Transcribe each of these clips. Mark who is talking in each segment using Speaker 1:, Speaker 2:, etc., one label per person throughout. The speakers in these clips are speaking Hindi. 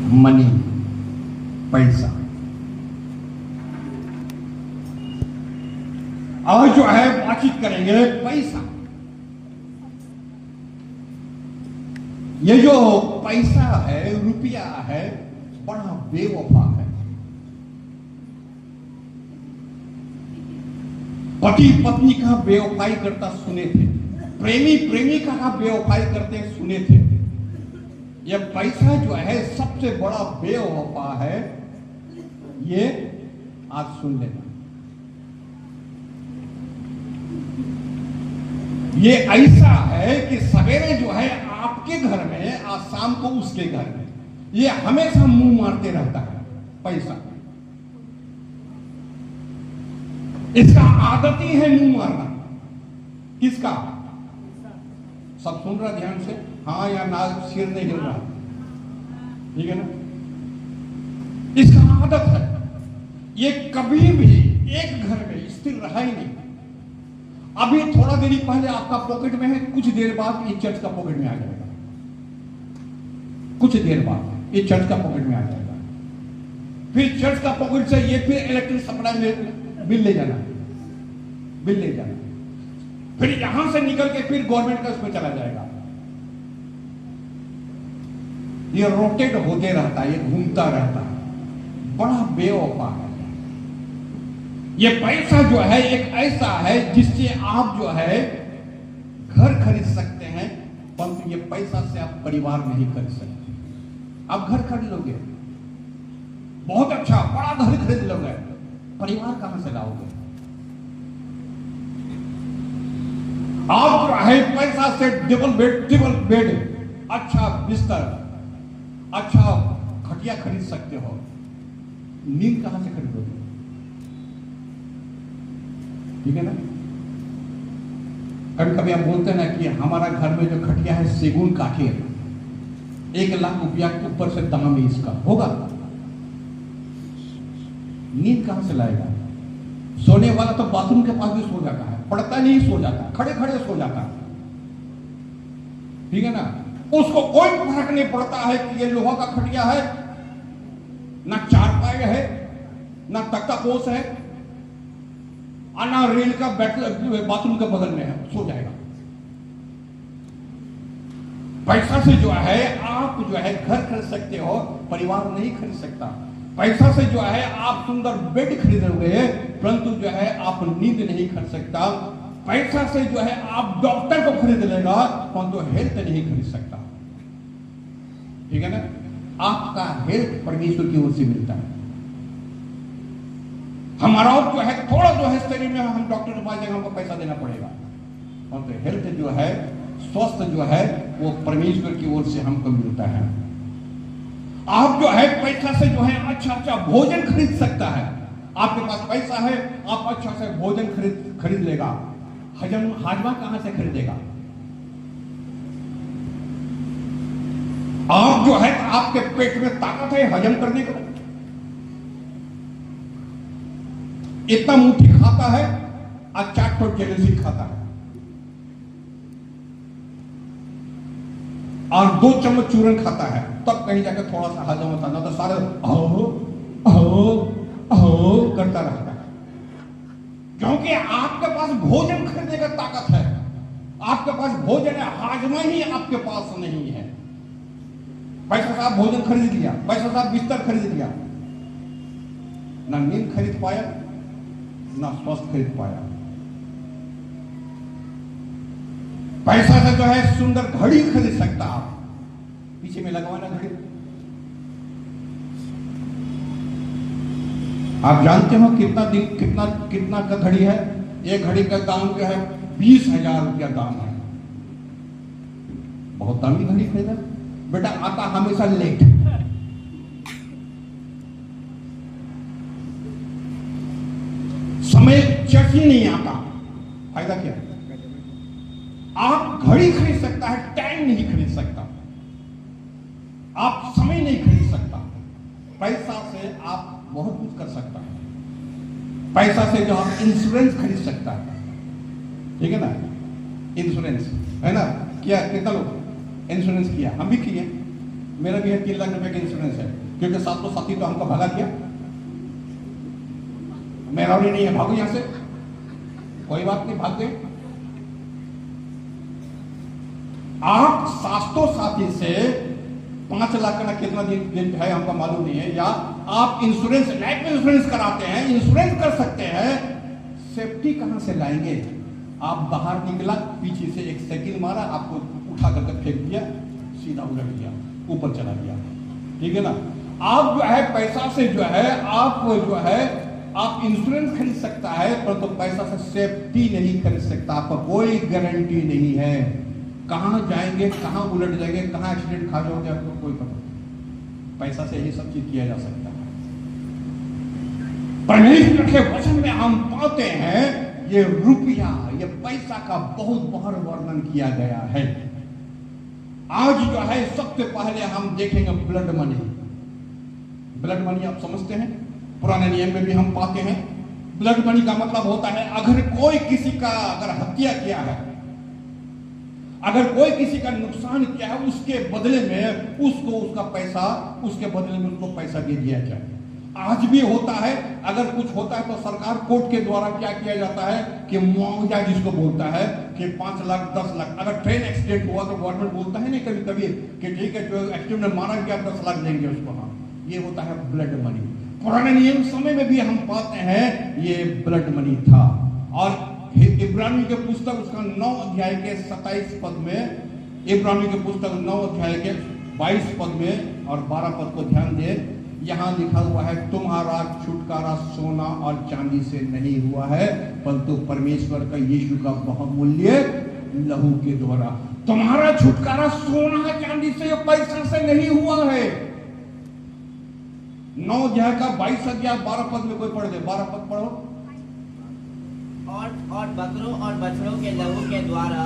Speaker 1: मनी, पैसा। आज जो है बातचीत करेंगे पैसा। ये जो पैसा है, रुपया है, बड़ा बेवफा है। पति पत्नी का बेवफाई करता सुने थे, प्रेमी प्रेमिका का बेवफाई करते सुने थे। ये पैसा जो है सबसे बड़ा बेवफा है, ये आज सुन लेना। ये ऐसा है कि सवेरे जो है आपके घर में, आज शाम को उसके घर में, ये हमेशा मुंह मारते रहता है पैसा। इसका आदत ही है मुंह मारना। किसका? सब सुन रहा ध्यान से? हाँ या ना, सिर नहीं हिल रहा, ठीक है ना? इसका आदत है, ये कभी भी एक घर में स्थिर रहा ही नहीं। अभी थोड़ा देर पहले आपका पॉकेट में है, कुछ देर बाद ये चर्च का पॉकेट में आ जाएगा। कुछ देर बाद ये चर्च का पॉकेट में आ जाएगा। फिर चर्च का पॉकेट से ये फिर इलेक्ट्रिक सप्लाई में बिल ले जाना, बिल ले जाना। फिर यहां से निकल के फिर गवर्नमेंट का उसमें चला जाएगा। ये रोटेट होते रहता है, ये घूमता रहता है, बड़ा बेवफा है। ये पैसा जो है एक ऐसा है जिससे आप जो है घर खरीद सकते हैं, परंतु ये पैसा से आप परिवार नहीं खरीद सकते। आप घर खरीद लोगे, बहुत अच्छा बड़ा घर खरीद लोगे, परिवार कहां से लाओगे? आप जो है पैसा से डबल बेड, अच्छा बिस्तर, अच्छा खटिया खरीद सकते हो, नींद कहां से खरीदोगे? ठीक है ना? कभी कभी हम बोलते हैं ना कि हमारा घर में जो खटिया है सेगुन काठी है, 1 लाख रुपया के ऊपर से दाम है इसका, होगा? नींद कहां से लाएगा? सोने वाला तो बाथरूम के पास भी सो जाता है, पड़ता नहीं सो जाता, खड़े खड़े सो जाता है, ठीक है ना? उसको कोई फर्क नहीं पड़ता है कि ये लोहा का खटिया है, ना चारपाई है, ना तख्ता पोस है, ना रेल का बाथरूम के बगल में है, सो जाएगा। पैसा से जो है आप जो है घर खरीद सकते हो, परिवार नहीं खरीद सकता। पैसा से जो है आप सुंदर बेड खरीदोगे, परंतु जो है आप नींद नहीं खरीद सकता। पैसा से जो है आप डॉक्टर को खरीद लेगा, परंतु हेल्थ नहीं खरीद सकता, ठीक है ना? आपका हेल्थ परमेश्वर की ओर से मिलता है। हमारा जो है थोड़ा जो है शरीर में हम डॉक्टर के पास जाएंगे, हमको पैसा देना पड़ेगा, परंतु हेल्थ जो है, स्वस्थ जो है, वो परमेश्वर की ओर से हमको मिलता है। आप जो है पैसा से जो है अच्छा अच्छा भोजन खरीद सकता है। आपके पास पैसा है, आप अच्छा से भोजन खरीद लेगा। हाजमा कहां से खरीदेगा? आप जो है आपके पेट में ताकत है हजम करने को, इतना मुट्ठी खाता है और 4 ठो जेलसी खाता है, और 2 चम्मच चूरन खाता है, तब कहीं जाकर थोड़ा सा हजम होता, ना तो सारे अहो करता रहता है। क्योंकि आपके पास भोजन खरीदने का ताकत है, आपके पास भोजन है, हाजमा ही आपके पास नहीं है। पैसा से आप भोजन खरीद लिया, पैसा से आप बिस्तर खरीद लिया, ना नींद खरीद पाया, ना स्वस्थ खरीद पाया। पैसा से जो है सुंदर घड़ी खरीद सकता आप, पीछे में लगवाना घड़ी। आप जानते हो कितना का घड़ी है? एक घड़ी का दाम जो है 20,000 रुपया दाम है। बहुत दामी घड़ी खरीदा बेटा, आता हमेशा लेट। समय चट ही नहीं आता, फायदा क्या? आप घड़ी खरीद सकता है, टाइम नहीं खरीद सकता, आप समय नहीं खरीद सकता। पैसा से आप बहुत कुछ कर सकता है। पैसा से जो आप इंश्योरेंस खरीद सकता है, ठीक है ना? इंश्योरेंस है ना? किया कितना लोग इंश्योरेंस किया? हम भी किए, मेरा भी है 3 लाख रुपए का इंश्योरेंस है, क्योंकि साथ तो साथी तो हमको भगा दिया, मेरा भी नहीं है, भागो यहां से, कोई बात नहीं, भाग गए। आप सास्तों साथी से 5 लाख का कितना दिन है हमको मालूम नहीं है, या आप इंश्योरेंस, लाइफ इंश्योरेंस कराते हैं, इंश्योरेंस कर सकते हैं, सेफ्टी कहां से लाएंगे? आप बाहर निकला, पीछे से एक साइकिल मारा, आपको उठा करके फेंक दिया, सीधा उलट गया, ऊपर चला गया, ठीक है ना। आप जो है पैसा से जो है आप इंश्योरेंस खरीद सकता है, पर तो पैसा से सेफ्टी नहीं खरीद सकता, आपका कोई गारंटी नहीं है। कहां जाएंगे, कहां उलट जाएंगे, कहां एक्सीडेंट खा जाओगे, आपको कोई पता नहीं। पैसा से ही सब चीज किया जा सकता है। परमेश्वर के वचन में हम पाते हैं ये रुपया, ये पैसा का बहुत बार वर्णन किया गया है। आज जो है सबसे पहले हम देखेंगे ब्लड मनी। ब्लड मनी आप समझते हैं, पुराने नियम में भी हम पाते हैं। ब्लड मनी का मतलब होता है अगर कोई किसी का अगर हत्या किया है, अगर कोई किसी का नुकसान किया है, उसके बदले में उसको उसका पैसा, उसके बदले में उसको पैसा दे दिया जाए। आज भी होता है, अगर कुछ होता है तो सरकार कोर्ट के द्वारा क्या किया जाता है कि मुआवजा जिसको बोलता है कि 5 लाख 10 लाख। अगर ट्रेन एक्सीडेंट हुआ तो गवर्नमेंट बोलता है नहीं कभी कभी कि ठीक है जो एक्सीडेंट में मारा गया 10 लाख देंगे उसको। हाँ, ये होता है ब्लड मनी। पुराने नियम समय में भी हम पाते हैं ये ब्लड मनी था। और इब्रानी के पुस्तक उसका 9 अध्याय के 27 पद में, इब्रानी के पुस्तक 9 अध्याय के 22 पद में और 12 पद को ध्यान दे, यहां लिखा हुआ है तुम्हारा छुटकारा सोना और चांदी से नहीं हुआ है, परंतु परमेश्वर का यीशु का बहुमूल्य लहू के द्वारा। तुम्हारा छुटकारा सोना चांदी से या पैसा से नहीं हुआ है। 9 अध्याय का 22 अध्याय 12 पद में कोई पढ़ दे, 12 पद पढ़ो।
Speaker 2: और बकरों और बछड़ों के लहू के द्वारा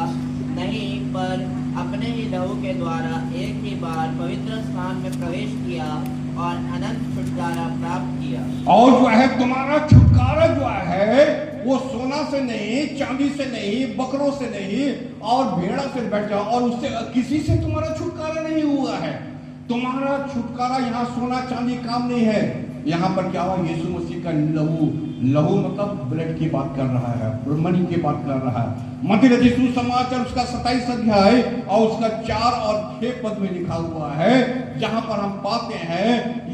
Speaker 2: नहीं, पर अपने ही लहू के द्वारा एक ही बार पवित्र स्थान में प्रवेश किया और अनंत छुटकारा प्राप्त किया।
Speaker 1: और जो है तुम्हारा छुटकारा जो है वो सोना से नहीं, चांदी से नहीं, बकरों से नहीं और भेड़ा से बैठ जाओ, और उससे किसी से तुम्हारा छुटकारा नहीं हुआ है। तुम्हारा छुटकारा यहाँ सोना चांदी काम नहीं है। यहाँ पर क्या हुआ? यीशु मसीह का लहू, लहू मतलब ब्लड की बात कर रहा है, मनी की बात कर रहा है। मत्ती रचित सुसमाचार उसका 27 अध्याय और उसका 4 और 6 पद में लिखा हुआ है, जहां पर हम पाते हैं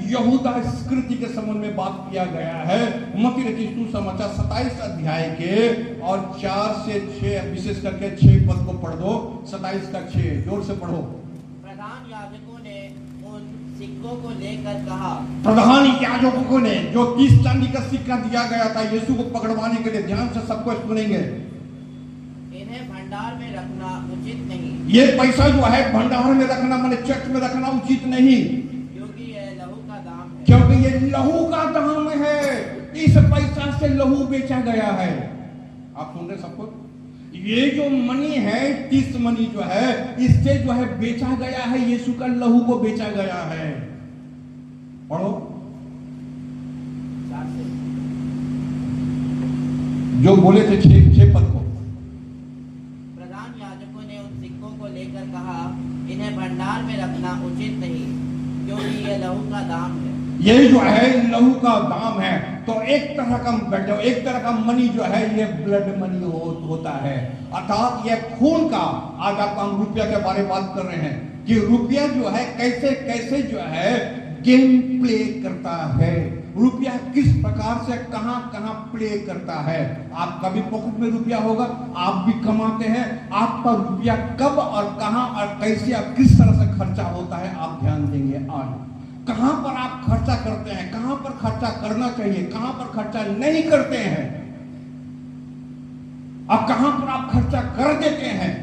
Speaker 1: यहूदा संस्कृति के संबंध में बात किया गया है। मत्ती रचित सुसमाचार 27 अध्याय के और 4 से 6, विशेष करके 6 पद को पढ़ दो। 27 का 6 जोर से पढ़ो।
Speaker 2: प्रधान याजकों ने उन सिक्कों को लेकर कहा,
Speaker 1: प्रधान याजकों ने जो 30 चांदी का सिक्का दिया गया था यीशु को पकड़वाने के लिए, ध्यान से सबको सुनेंगे,
Speaker 2: इन्हें भंडार में रखना उचित नहीं।
Speaker 1: ये पैसा जो है भंडार में रखना, माने चर्च में रखना उचित नहीं,
Speaker 2: क्योंकि यह लहू का दाम है।
Speaker 1: क्योंकि ये लहू का दाम है। इस पैसा से लहू बेचा गया है। आप सुन रहे सबको? ये जो मनी है, 30 मनी जो है, इससे जो है बेचा गया है, यीशु का लहू को बेचा गया है। पढ़ो जो बोले थे 6 पद को।
Speaker 2: प्रधान याजकों ने उन सिक्कों को लेकर कहा, इन्हें भंडार में रखना उचित नहीं, क्योंकि यह लहू का दाम है।
Speaker 1: ये जो है लहू का दाम है। तो एक तरह का मनी जो है ये ब्लड मनी होता है, अर्थात ये खून का। आज आपको हम रुपया के बारे में बात कर रहे हैं कि रुपया जो है कैसे कैसे जो है गेम प्ले करता है। रुपया किस प्रकार से कहां कहां प्ले करता है। आपका भी पॉकेट में रुपया होगा, आप भी कमाते हैं, आपका रुपया कब और कहां और कैसे और किस तरह से खर्चा होता है आप ध्यान देंगे। आज कहां पर आप खर्चा करते हैं, कहां पर खर्चा करना चाहिए, कहां पर खर्चा नहीं करते हैं, अब कहां पर आप खर्चा कर देते हैं।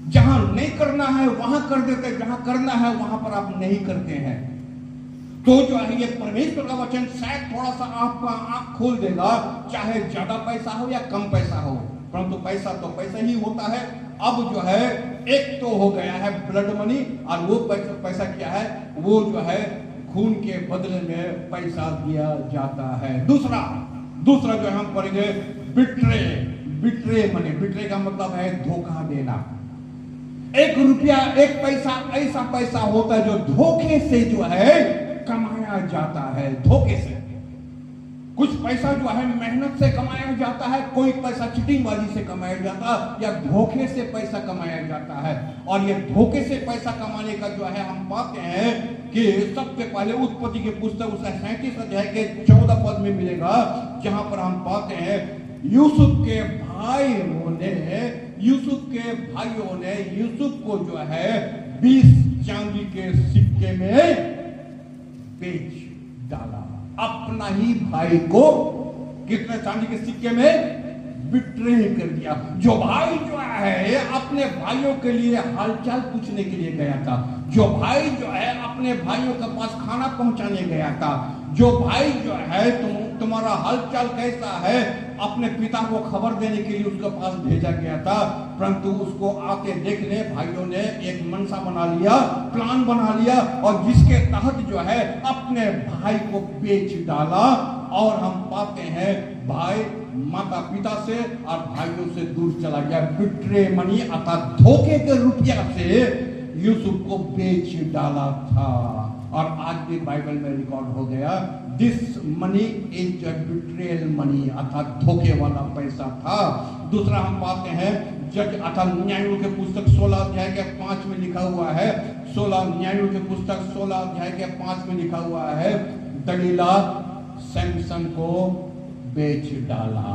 Speaker 1: जहां नहीं करना है वहां कर देते हैं, जहां करना है वहां पर आप नहीं करते हैं। तो जो है ये परमेश्वर का वचन शायद थोड़ा सा आपका आंख खोल देगा, चाहे ज्यादा पैसा हो या कम पैसा हो, परंतु पैसा तो पैसा ही होता है। अब जो है एक तो हो गया है ब्लड मनी, और वो पैसा क्या है, वो जो है खून के बदले में पैसा दिया जाता है। दूसरा जो हम पढ़ेंगे बिट्रे मनी। बिट्रे का मतलब है धोखा देना। एक रुपया, एक पैसा ऐसा पैसा होता है जो धोखे से जो है कमाया जाता है, धोखे से। कुछ पैसा जो है मेहनत से कमाया जाता है, कोई पैसा चिटिंगबाजी से कमाया जाता है, या धोखे से पैसा कमाया जाता है। और ये धोखे से पैसा कमाने का जो है हम पाते हैं कि सबसे पहले उत्पत्ति के पुस्तक उसका 37 अध्याय के 14 पद में मिलेगा, जहां पर हम पाते हैं यूसुफ के भाइयों ने यूसुफ को जो है 20 चांदी के सिक्के में बेच डाला। अपना ही भाई को कितने चांदी के सिक्के में बिट्रे कर दिया। जो भाई जो है अपने भाइयों के लिए हालचाल पूछने के लिए गया था, जो भाई जो है अपने भाइयों के पास खाना पहुंचाने गया था, जो भाई जो है तुम्हारा हालचाल कैसा है अपने पिता को खबर देने के लिए उसके पास भेजा गया था, परंतु उसको आते देखने भाइयों ने एक मनसा बना लिया, प्लान बना लिया, और जिसके तहत जो है अपने भाई को बेच डाला। और हम पाते हैं भाई माता पिता से और भाइयों से दूर चला गया। बिट्रे मनी अर्थात धोखे के रुपया से यूसुफ को बेच डाला था। और आज भी बाइबल में रिकॉर्ड हो गया, this money is betrayal money, अर्थात धोखे वाला पैसा था। दूसरा हम पाते हैं जज अर्थात न्यायों के पुस्तक 16 अध्याय के 5 में लिखा हुआ है, 16 न्यायों के पुस्तक 16 अध्याय के 5 में लिखा हुआ है, दलीला सैमसन को बेच डाला।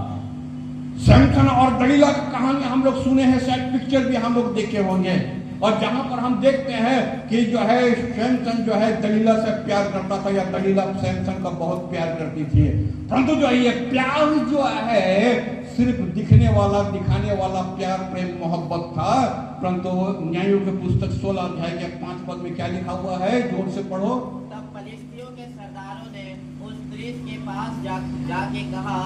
Speaker 1: सैमसन और दलीला की कहानी हम लोग सुने हैं, शायद पिक्चर भी हम लोग देखे होंगे, और जहां पर हम देखते हैं कि जो है सैमसन जो है दलीला से प्यार करता था, या दलीला सैमसन का बहुत प्यार करती थी, परंतु जो ये प्यार जो है सिर्फ दिखने वाला दिखाने वाला प्यार प्रेम मोहब्बत था। परंतु न्यायों के पुस्तक 16 अध्याय के 5 पद में क्या लिखा हुआ है, जोर से पढ़ो।
Speaker 2: तब फलिस्तियों के सरदारों ने उस स्त्री के पास जाके कहा,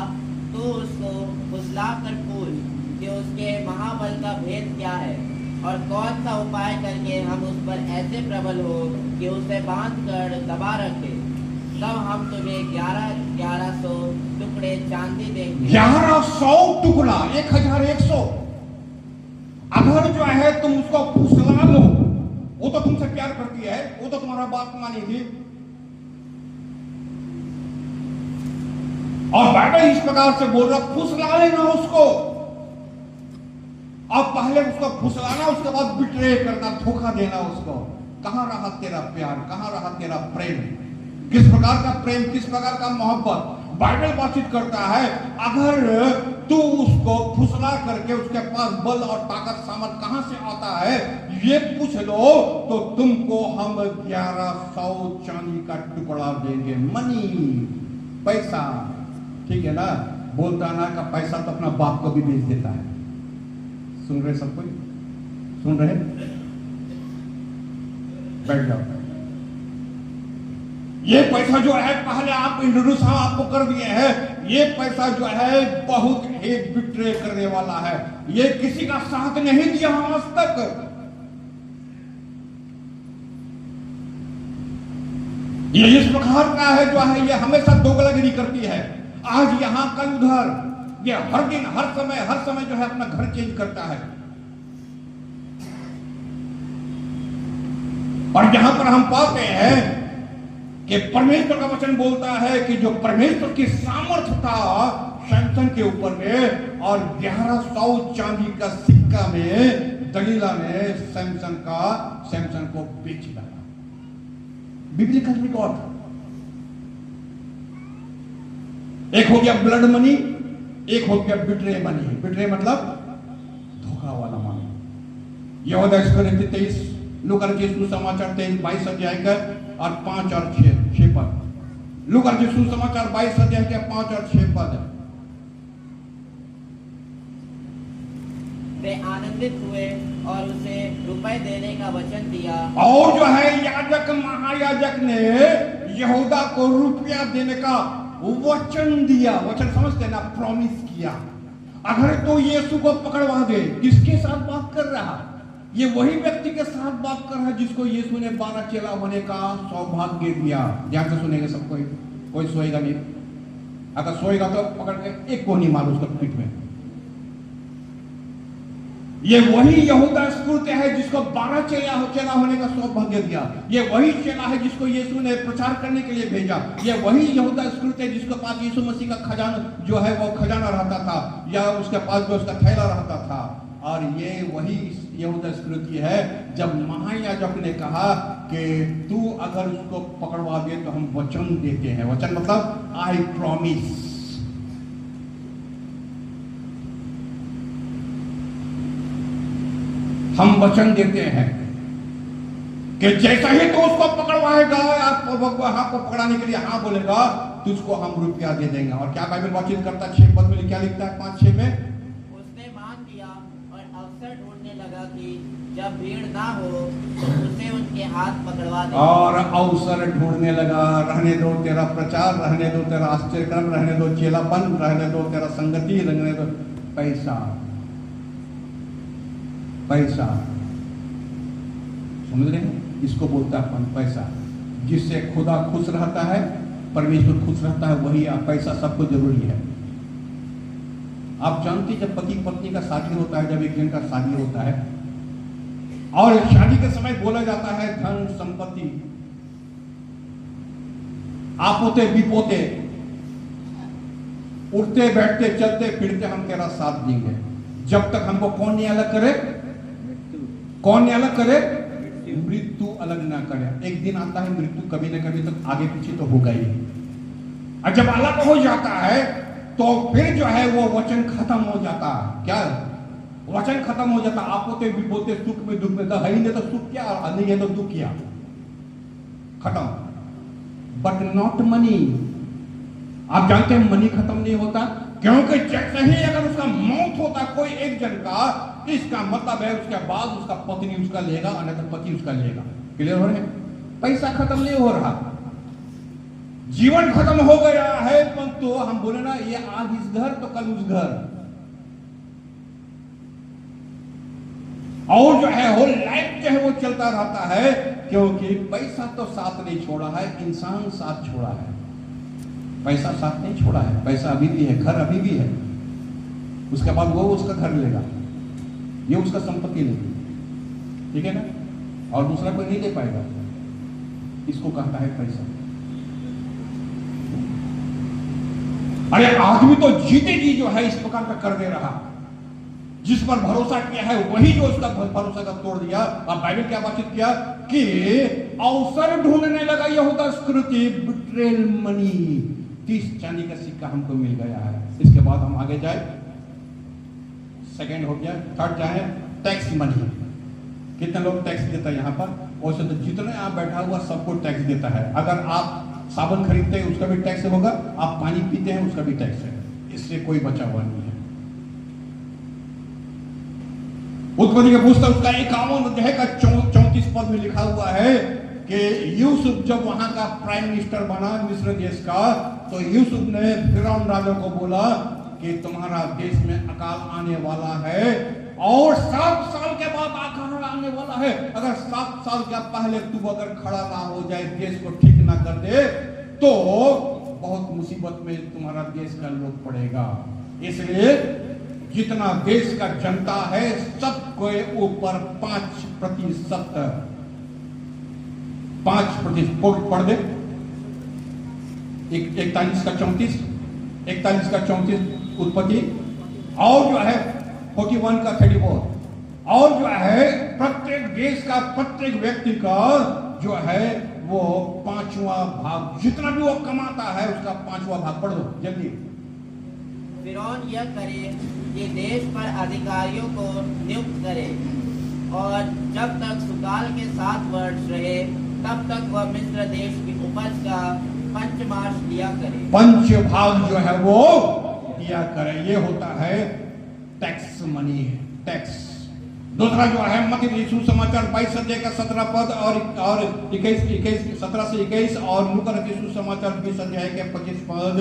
Speaker 2: तू उसको फुसला कर पूछ कि उसके महाबल का भेद क्या है, और कौन सा उपाय करके हम उस पर ऐसे प्रबल हो कि उसे बांध कर दबा रखे, तब हम तुम्हें 1100 टुकड़े चांदी देंगे।
Speaker 1: 1100 टुकड़ा, 1100। अगर जो है तुम उसको फुसला लो, वो तो तुमसे प्यार करती है, वो तो तुम्हारा बात मानेगी। और बाइबल इस प्रकार से बोल रहा, फुसला लेना उसको। अब पहले उसको फुसलाना, उसके बाद बिट्रे करना, धोखा देना उसको। कहां रहा तेरा प्यार, कहां रहा तेरा प्रेम, किस प्रकार का प्रेम, किस प्रकार का मोहब्बत। बाइबल बातचीत करता है, अगर तू उसको फुसला करके उसके पास बल और ताकत सामर्थ कहां से आता है ये पूछ लो, तो तुमको हम 1100 चांदी का टुकड़ा देंगे। मनी, पैसा, ठीक है ना। बोलता ना का पैसा तो अपना बाप को भी बेच देता है। सुन रहे सब कोई, सुन रहे, बैठ जाओ। ये पैसा जो है पहले आप इंट्रोड्यूस हम आपको कर दिए हैं, ये पैसा जो है बहुत ही बिट्रे करने वाला है। ये किसी का साथ नहीं दिया आज तक। ये इस प्रकार का है जो है, ये हमेशा दोगलागिरी करती है, आज यहां कल उधर। ये हर दिन हर समय जो है अपना घर चेंज करता है। और यहां पर हम पाते हैं कि परमेश्वर का वचन बोलता है कि जो परमेश्वर की सामर्थ्य था सैमसन के ऊपर में, और 1100 चांदी का सिक्का में दलीला ने सैमसन को बेच डाला। Biblical record. एक हो गया ब्लड मनी, एक हो गया बिट्रे मनी। बिट्रे मतलब धोखा वाला मनी। यहूदा इसकरियोती 23, लूका रचित सुसमाचार 23-22 अध्याय का और 5 और 6 पद। लूका रचित सुसमाचार 22 अध्याय के 5 और 6 पद।
Speaker 2: वे आनंदित हुए और उसे रुपए देने का वचन दिया।
Speaker 1: और जो है याजक महायाजक ने यहूदा को रुपया देने का वचन दिया। वचन समझते ना, प्रॉमिस किया। अगर तो यीशु को पकड़वा दे, किसके साथ बात कर रहा? ये वही व्यक्ति के साथ बात कर रहा है जिसको यीशु ने 12 चेला होने का सौभाग्य दिया। ध्यान से सुनेंगे सब कोई सोएगा नहीं। अगर सोएगा तो पकड़ के एक कोनी मारो उसका पीठ में। ये वही यहूदा स्कुर्त है जिसको 12 चेला होने का सौभाग्य दिया। ये वही चेला है जिसको यीशु ने प्रचार करने के लिए भेजा। ये वही यहूदा स्कुर्त है जिसके पास यीशु मसीह का खजाना जो है वो खजाना रहता था, या उसके पास जो उसका थैला रहता था। और ये वही यहूदा स्कुर्ती है जब महायाजक ने कहा कि तू अगर उसको पकड़वा दे तो हम वचन देते हैं। वचन मतलब आई प्रॉमिस। हम वचन देते हैं कि जैसा ही तो उसको पकड़वाएगा, आपको पकड़ाने के लिए हाँ बोलेगा, तुझको हम रुपया दे देंगे। और क्या बाइबल बातचीत करता है 6 पद में क्या लिखता है 5-6 में,
Speaker 2: उसने मान लिया और अवसर ढूंढने लगा कि जब भीड़ ना हो तो उसे उनके हाथ पकड़वा दे। और
Speaker 1: अवसर ढूंढने लगा। रहने दो तेरा प्रचार, रहने दो तेरा आश्चर्यक्रम, रहने दो चेलापन, रहने दो तेरा संगति, रहने दो पैसा। पैसा समझ रहे हैं, इसको बोलता है पैसा। जिससे खुदा खुश रहता है, परमेश्वर खुश रहता है, वही पैसा सबको जरूरी है। आप जानते जब पति पत्नी का शादी होता है, जब एक जन का शादी होता है और शादी के समय बोला जाता है धन संपत्ति, आपोते विपोते, उठते बैठते चलते फिरते हम तेरा साथ देंगे जब तक हमको कौन नहीं अलग करे, कौन नहीं अलग करे, मृत्यु अलग ना करे। एक दिन आता है मृत्यु कभी ना कभी तो आगे पीछे तो होगा ही। और जब अलग हो जाता है तो फिर जो है वो वचन खत्म हो जाता है। क्या वचन खत्म हो जाता, आपोते विपोते, सुख में दुख में, है ही नहीं तो सुख क्या, नहीं है तो दुख क्या, खत्म। But not money. आप जानते हैं मनी खत्म नहीं होता, क्योंकि जैसे ही अगर उसका मौत होता कोई एक जन का, इसका मतलब है उसके बाद उसका पत्नी उसका लेगा, अन्यथा पति उसका लेगा। क्लियर हो रहे हैं? पैसा खत्म नहीं हो रहा, जीवन खत्म हो गया है, परंतु तो हम बोले ना ये आज इस घर तो कल उस घर, और जो है होल लाइफ जो है वो चलता रहता है, क्योंकि पैसा तो साथ नहीं छोड़ा है, इंसान साथ छोड़ा है। पैसा साथ नहीं छोड़ा है, पैसा अभी भी है, घर अभी भी है, उसके बाद वो उसका घर लेगा, ये उसका संपत्ति लेगी, ठीक है ना, और दूसरा कोई नहीं ले पाएगा। इसको कहता है पैसा। अरे आदमी तो जीते जी जो है इस प्रकार का कर दे रहा, जिस पर भरोसा किया है वही जो उसका भरोसा का तोड़ दिया। अब बाइबल क्या बातचीत किया कि अवसर ढूंढने लगा यहूदा स्कृति, बिट्रेल मनी, 30 चांदी का सिक्का हमको मिल गया है। इसके बाद हम आगे जाए, सेकंड हो गया, थर्ड जाए टैक्स मनी। कितने लोग टैक्स देता है यहाँ पर? वैसे तो जितने यहाँ बैठा हुआ सबको टैक्स देता है। अगर आप साबुन खरीदते हैं उसका भी टैक्स होगा, आप पानी पीते हैं उसका भी टैक्स है, इससे कोई बचा हुआ नहीं है। उत्पत्ति के पुस्तक उसका 51 अध्याय का 34 पद में लिखा हुआ है कि यूसुफ जब वहां का प्राइम मिनिस्टर बना मिस्र देश का, तो यूसुफ ने फिरौन राजा को बोला कि तुम्हारा देश में अकाल आने वाला है और 7 साल के बाद अकाल आने वाला है। अगर 7 साल के पहले तू अगर खड़ा ना हो जाए, देश को ठीक ना कर दे, तो बहुत मुसीबत में तुम्हारा देश का लोग पड़ेगा। इसलिए जितना देश का जनता है सबके ऊपर 5% पढ़ दे। 41 का 34 उत्पत्ति, और जो है 41 का 34, और जो है प्रत्येक देश का प्रत्येक व्यक्ति का जो है वो 5वां भाग, जितना भी वो कमाता है उसका 5वां भाग पढ़ दो जल्दी।
Speaker 2: फिरौन यह करे कि देश पर अधिकारियों को नियुक्त करे, और जब तक सुकाल के 7 वर्ष रहे तब तक वह मिस्र देश की उपज का पंचमांश दिया करे। 5 भाग जो है वो
Speaker 1: दिया करे, ये होता है टैक्स मनी, टैक्स। दूसरा जो है मत्ती यीशु समाचार 22 अध्याय का 17 पद और 21 17 से 21, और लूका यीशु समाचार 20 अध्याय के 25 पद।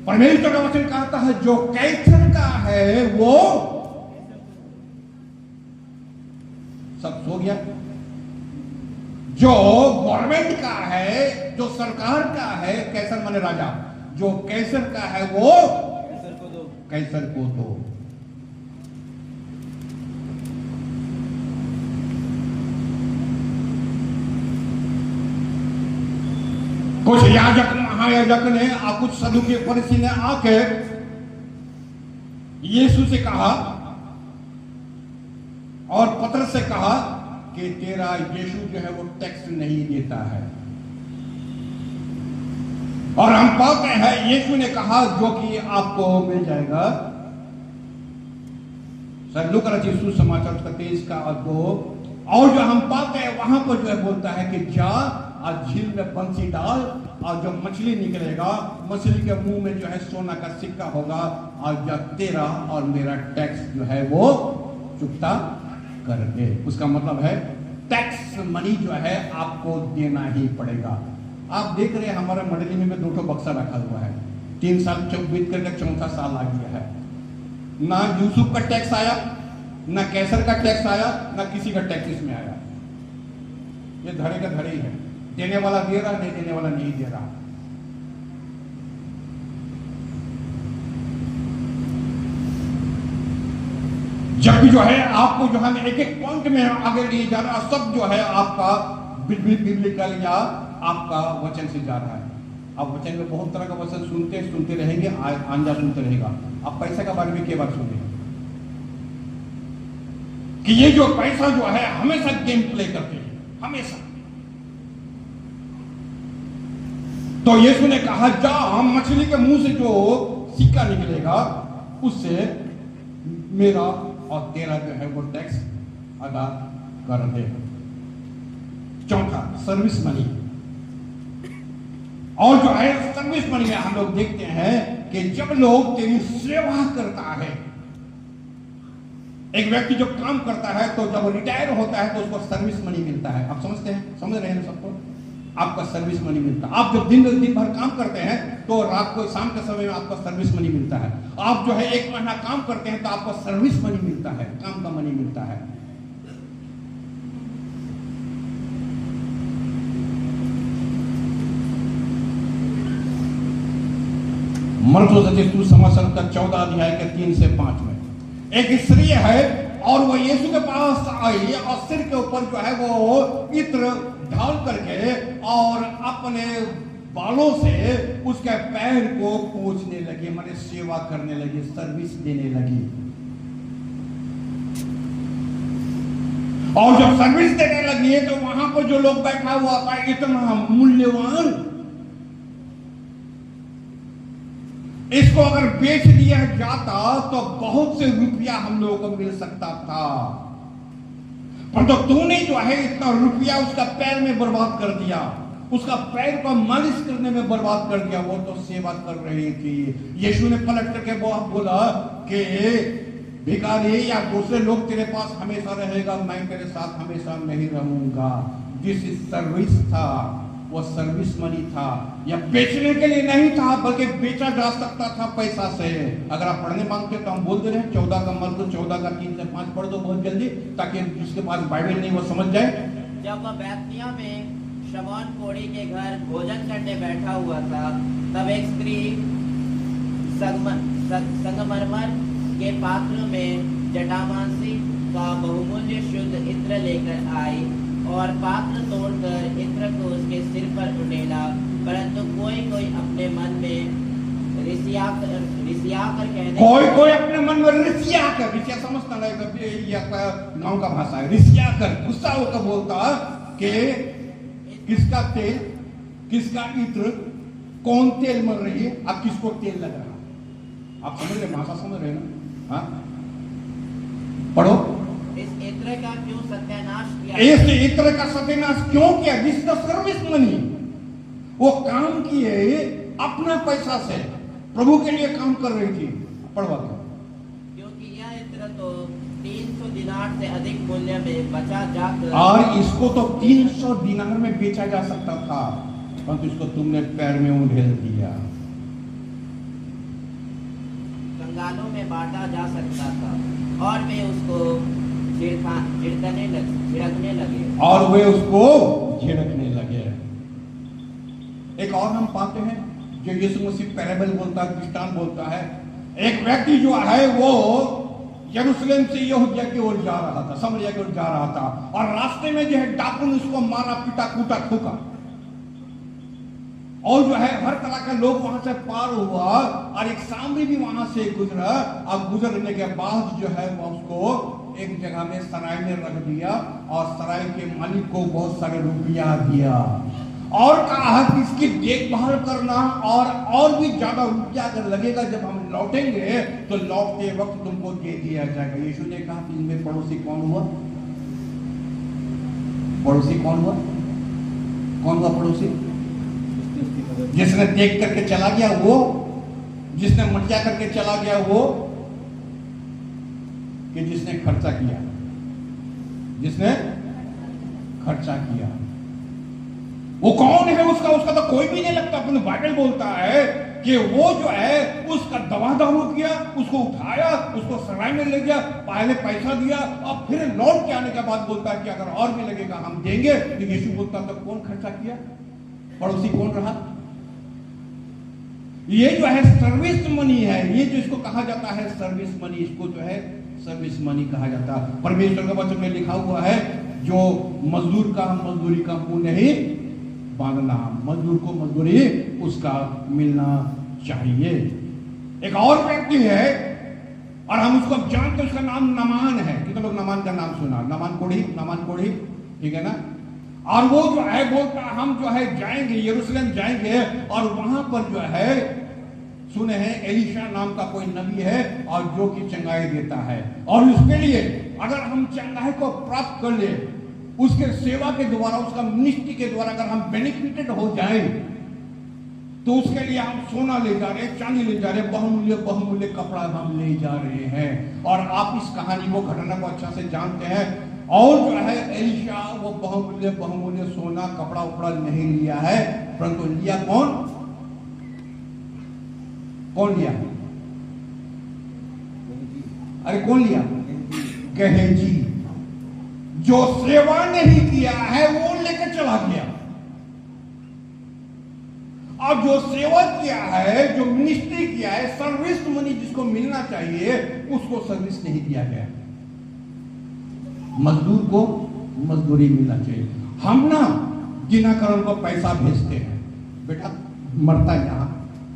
Speaker 1: परमेश्वर का वचन कहता है जो कैसर का है वो सब सो गया, जो गवर्नमेंट का है, जो सरकार का है, कैसर माने राजा, जो कैसर का है वो कैसर को दो। कुछ याजक महायाजक ने और कुछ सदूकी फरीसी ने आकर यीशु से कहा और पतरस से कहा कि तेरा यीशु जो है वो टैक्स नहीं देता है। और हम पाते हैं यीशु ने कहा जो कि आपको मिल जाएगा। सर लूका रचित सुसमाचार उसका 23 का 2। और जो हम पाते हैं वहां पर जो है बोलता है कि जा और झील में बंसी डाल और जो मछली निकलेगा मछली के मुंह में जो है सोना का सिक्का होगा और जब तेरा और मेरा टैक्स जो है वो चुकता कर दे। उसका मतलब है टैक्स मनी जो है आपको देना ही पड़ेगा। आप देख रहे हैं हमारे मंडली में 2 बक्सा रखा हुआ है। 3 साल बीत करके 4था साल आ गया है। ना यूसुफ का टैक्स आया, ना कैसर का टैक्स आया, ना किसी का टैक्स इसमें आया। ये धड़े का धड़े ही है। देने वाला दे रहा, नहीं देने वाला नहीं दे रहा। जब जो है आपको जो है एक एक पॉइंट में आगे लिए जा रहा, सब जो है आपका बिब्लिकल या आपका वचन से जा रहा है। आप वचन में बहुत तरह का वचन सुनते रहेंगे, आंजा सुनते रहेगा। आप पैसा के बारे में क्या बात सुने कि ये जो पैसा जो है हमेशा गेम प्ले करते हैं, हमेशा। तो यीशु ने कहा जा हम मछली के मुंह से जो सिक्का निकलेगा उससे मेरा और तेरा जो है वो टैक्स अदा कर दे। चौथा सर्विस मनी। और जो है सर्विस मनी में हम लोग देखते हैं कि जब लोग तेरी सेवा करता है, एक व्यक्ति जो काम करता है तो जब रिटायर होता है तो उसको सर्विस मनी मिलता है। आप समझते हैं, समझ रहे हैं सबको? आपका सर्विस मनी मिलता है। आप जब दिन भर काम करते हैं तो रात को शाम के समय में आपका सर्विस मनी मिलता है। आप जो है 1 महीना काम करते हैं तो आपको सर्विस मनी मिलता है, काम का मनी मिलता है। मरकुस रचित सुसमाचार का 14 अध्याय के 3 से 5 में एक स्त्री है और वो यीशु के पास आई और सिर के ऊपर जो है वो इत्र ढाल करके और अपने बालों से उसके पैर को पोंछने लगी, माने सेवा करने लगी, सर्विस देने लगी। और जब सर्विस देने लगी तो वहां पर जो लोग बैठा हुआ था इतना मूल्यवान, इसको अगर बेच दिया जाता तो बहुत से रुपया हम लोगों को मिल सकता था। पर तो तूने जो है इतना रुपया उसका पैर में बर्बाद कर दिया, उसका पैर को मालिश करने में बर्बाद कर दिया। वो तो सेवा कर रही थी। यीशु ने पलट करके बोला कि भिखारी या दूसरे लोग तेरे पास हमेशा रहेगा, मैं तेरे साथ हमेशा नहीं रहूंगा। दिस इज सर्विस था, वो सर्विस मनी था। या बेचने के लिए नहीं था बल्कि बेचा जा सकता था पैसा से। अगर आप पढ़ने मांगते तो हम बोल दे रहे हैं 14 का मरकुस 14 का 3 से 5 पढ़ दो बहुत जल्दी, ताकि जिसके पास बाइबल नहीं वो समझ जाए।
Speaker 2: जब वह बैतनिय्याह में शमौन कोढ़ी के घर भोजन करने बैठा हुआ था, तब एक स्त्री संगमरमर के पात्र में जटामांसी का बहुमूल्य शुद्ध इत्र लेकर आई और पात्र तोड़कर इत्र को उसके सिर पर उंडेला। परंतु कोई अपने मन में रिसियाकर कहने,
Speaker 1: कोई अपने मन में रिसियाकर, रिसिया समझता नहीं, ये आपका गांव का भाषा है। रिसियाकर गुस्सा होकर बोलता कि किसका तेल, किसका इत्र, कौन तेल मर रही है, अब किसको तेल लग रहा। आप समझ रहे, भाषा समझ रहे ना? हाँ पढ़ो।
Speaker 2: इस इत्र का क्यों सत्यानाश किया?
Speaker 1: इस इत्र का सत्यानाश क्यों किया? This the service money. वो काम किए अपना पैसा से, प्रभु के लिए काम कर रही थी। पढ़वा दो।
Speaker 2: क्योंकि यह इत्र तो 300 दिनार से अधिक मूल्य में बचा जाकर,
Speaker 1: और इसको तो 300 दिनार में बेचा जा सकता था, परंतु इसको तुमने पैर में उंडेल दिया।
Speaker 2: कंगालों में बांटा जा सकता था और वे उसको झिड़कने लगे।
Speaker 1: और वे उसको झिड़कने लगे। एक और हम पाते हैं जो यीशु मसीह पैराबल बोलता है, दृष्टांत बोलता है। एक व्यक्ति जो है वो यरूशलेम से यहूदिया की ओर जा रहा था, समरिया की ओर जा रहा था, और रास्ते में जो है डाकू ने उसको मारा, पीटा, कूटा, थूका। और जो है हर तरह का लोग वहां से पार हुआ और एक सामरी भी वहां से गुजरा। अब गुजरने के बाद जो है वो उसको एक जगह में सराय में रख दिया और सराय के मालिक को बहुत सारे रुपया दिया और कहा कि इसकी देखभाल करना और भी ज्यादा रुपया अगर लगेगा जब हम लौटेंगे तो लौटते वक्त तुमको दे दिया जाएगा। यीशु ने कहा कि इनमें पड़ोसी कौन हुआ? पड़ोसी कौन हुआ? कौन हुआ पड़ोसी? जिसने देख करके चला गया वो, जिसने मटिया करके चला गया वो, कि जिसने खर्चा किया? जिसने खर्चा किया वो कौन है? उसका तो कोई भी नहीं लगता। अपने बाइबल बोलता है कि वो जो है उसका दवा दारू किया, उसको उठाया, उसको सराय में ले गया, पहले पैसा दिया और फिर लौट के आने के बाद बोलता है कि अगर और भी लगेगा हम देंगे। तो यीशु बोलता तो कौन खर्चा किया? पड़ोसी कौन रहा? ये जो है सर्विस मनी है। ये जो इसको कहा जाता है सर्विस मनी, इसको जो है सर्विस मनी कहा जाता है। परमेश्वर के वचन में लिखा हुआ है जो मजदूर का मजदूरी का मुंह नहीं बांधना, मजदूर को मजदूरी उसका मिलना चाहिए। एक और व्यक्ति है और हम उसको जानते, उसका नाम नमान है। कितने लोग नमान का नाम सुना? नमान कोढ़ी, ठीक है ना? और वो जो है बोलता हम जो है जाएंगे, यरूशलेम जाएंगे और वहां पर जो है सुने हैं एलिशा नाम का कोई नबी है और जो कि चंगाई देता है। और उसके लिए अगर हम चंगाई को प्राप्त कर ले, उसके सेवा के द्वारा, उसका मिनिस्ट्री के द्वारा अगर हम बेनिफिटेड हो जाएं, तो उसके लिए हम सोना ले जा रहे हैं, चांदी ले जा रहे हैं, बहुमूल्य कपड़ा हम ले जा रहे हैं। और आप इस कहानी को, घटना को अच्छा से जानते हैं। और जो है एलिशा वो बहुमूल्य सोना कपड़ा उपड़ा नहीं लिया है, परंतु लिया कौन लिया? अरे कौन लिया? गेहजी। जो सेवा नहीं किया है वो लेकर चला गया, और जो सेवा किया है, जो मिनिस्ट्री किया है, सर्विस मनी जिसको मिलना चाहिए उसको सर्विस नहीं दिया गया। मजदूर को मजदूरी मिलना चाहिए। हम ना दिनाकरण को पैसा भेजते हैं, बेटा मरता यहाँ,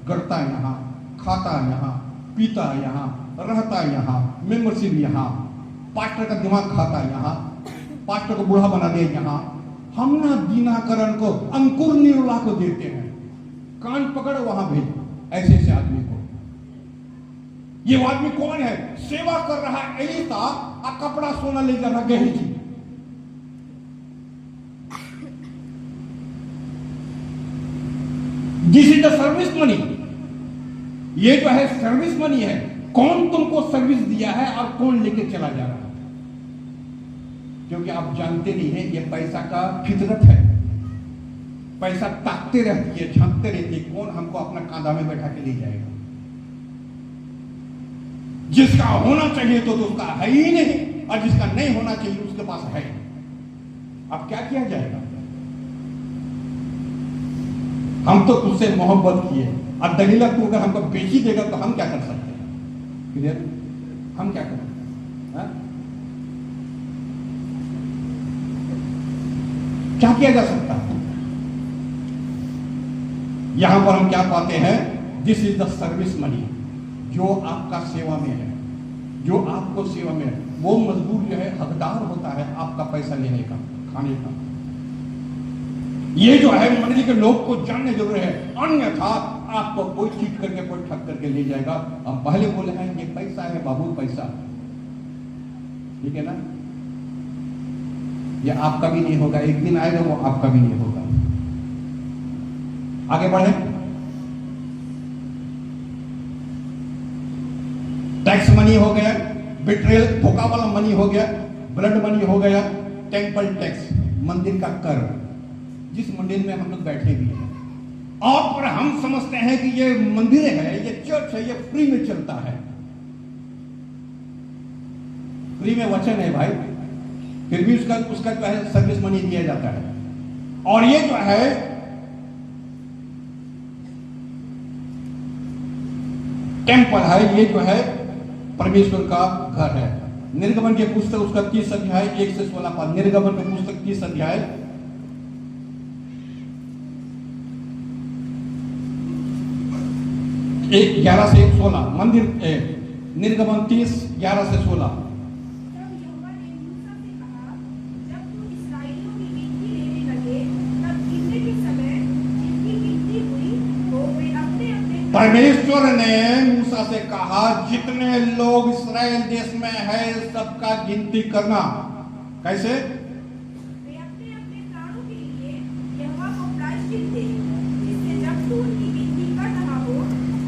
Speaker 1: गड़ता यहाँ, खाता यहाँ, पीता यहाँ, रहता यहाँ, मेंबरशिप यहाँ, पास्टर का दिमाग खाता यहाँ, पास्टर को बूढ़ा बना दे यहाँ। हम ना दिनाकरण को, अंकुर निर्ला को देते हैं, कान पकड़ वहां भेज ऐसे आदमी को। ये आदमी कौन है? सेवा कर रहा है एलिशा और कपड़ा सोना ले जा रहा Gehazi. This is the service money. ये जो है सर्विस मनी है। कौन तुमको सर्विस दिया है और कौन लेके चला जा रहा है? क्योंकि आप जानते नहीं है, ये पैसा का फितरत है। पैसा ताकते रहती है, झांकते रहती है, कौन हमको अपना कांधा में बैठा के ले जाएगा। जिसका होना चाहिए तो उसका है ही नहीं, और जिसका नहीं होना चाहिए उसके पास है। अब क्या किया जाएगा? हम तो तुझसे मोहब्बत किए, अब दलीला तू अगर हमको बेची देगा तो हम क्या कर सकते हैं? क्लियर? हम क्या करें? क्या किया जा सकता है? यहां पर हम क्या पाते हैं? This is the service money. जो आपका सेवा में है, जो आपको सेवा में है, वो मजदूर जो है हकदार होता है आपका पैसा लेने का, खाने का। ये जो है मंडली के लोग को जानने जरूर है, अन्यथा आपको कोई चीट करके, कोई ठग करके ले जाएगा। हम पहले बोले हैं ये पैसा है बाबू, पैसा, ठीक है ना? ये आपका भी नहीं होगा, एक दिन आएगा वो आपका भी नहीं होगा। आगे बढ़े। टैक्स मनी हो गया, बिट्रेल धोखा वाला मनी हो गया, ब्लड मनी हो गया, टेंपल टैक्स मंदिर का कर, जिस मंदिर में हम लोग बैठे भी हैं। और पर हम समझते हैं कि ये मंदिर है, ये चर्च है, ये फ्री में चलता है। फ्री में वचन है भाई, फिर भी उसका जो है सर्विस मनी दिया जाता है। और ये जो है टेंपल है, ये जो है परमेश्वर का घर है। निर्गमन के पुस्तक उसका 30 अध्याय 1 से 16 पद। निर्गमन के पुस्तक 30 अध्याय 11 से 16 मंदिर निर्गमन 30 11 से 16।
Speaker 3: तब यहोवा ने मूसा से कहा, जब तू इस्राएलियों की गिनती लेने लगे, तब गिनने के समय जिनकी गिनती हुई तो वे अपने अपने
Speaker 1: परमेश्वर ने मूसा से कहा जितने लोग इस्राएल देश में है सबका गिनती करना। कैसे?
Speaker 3: वे अपने अपने प्राणों के लिए यहोवा को प्रायश्चित दे, जिससे जब तू उनकी गिनती कर रहा हो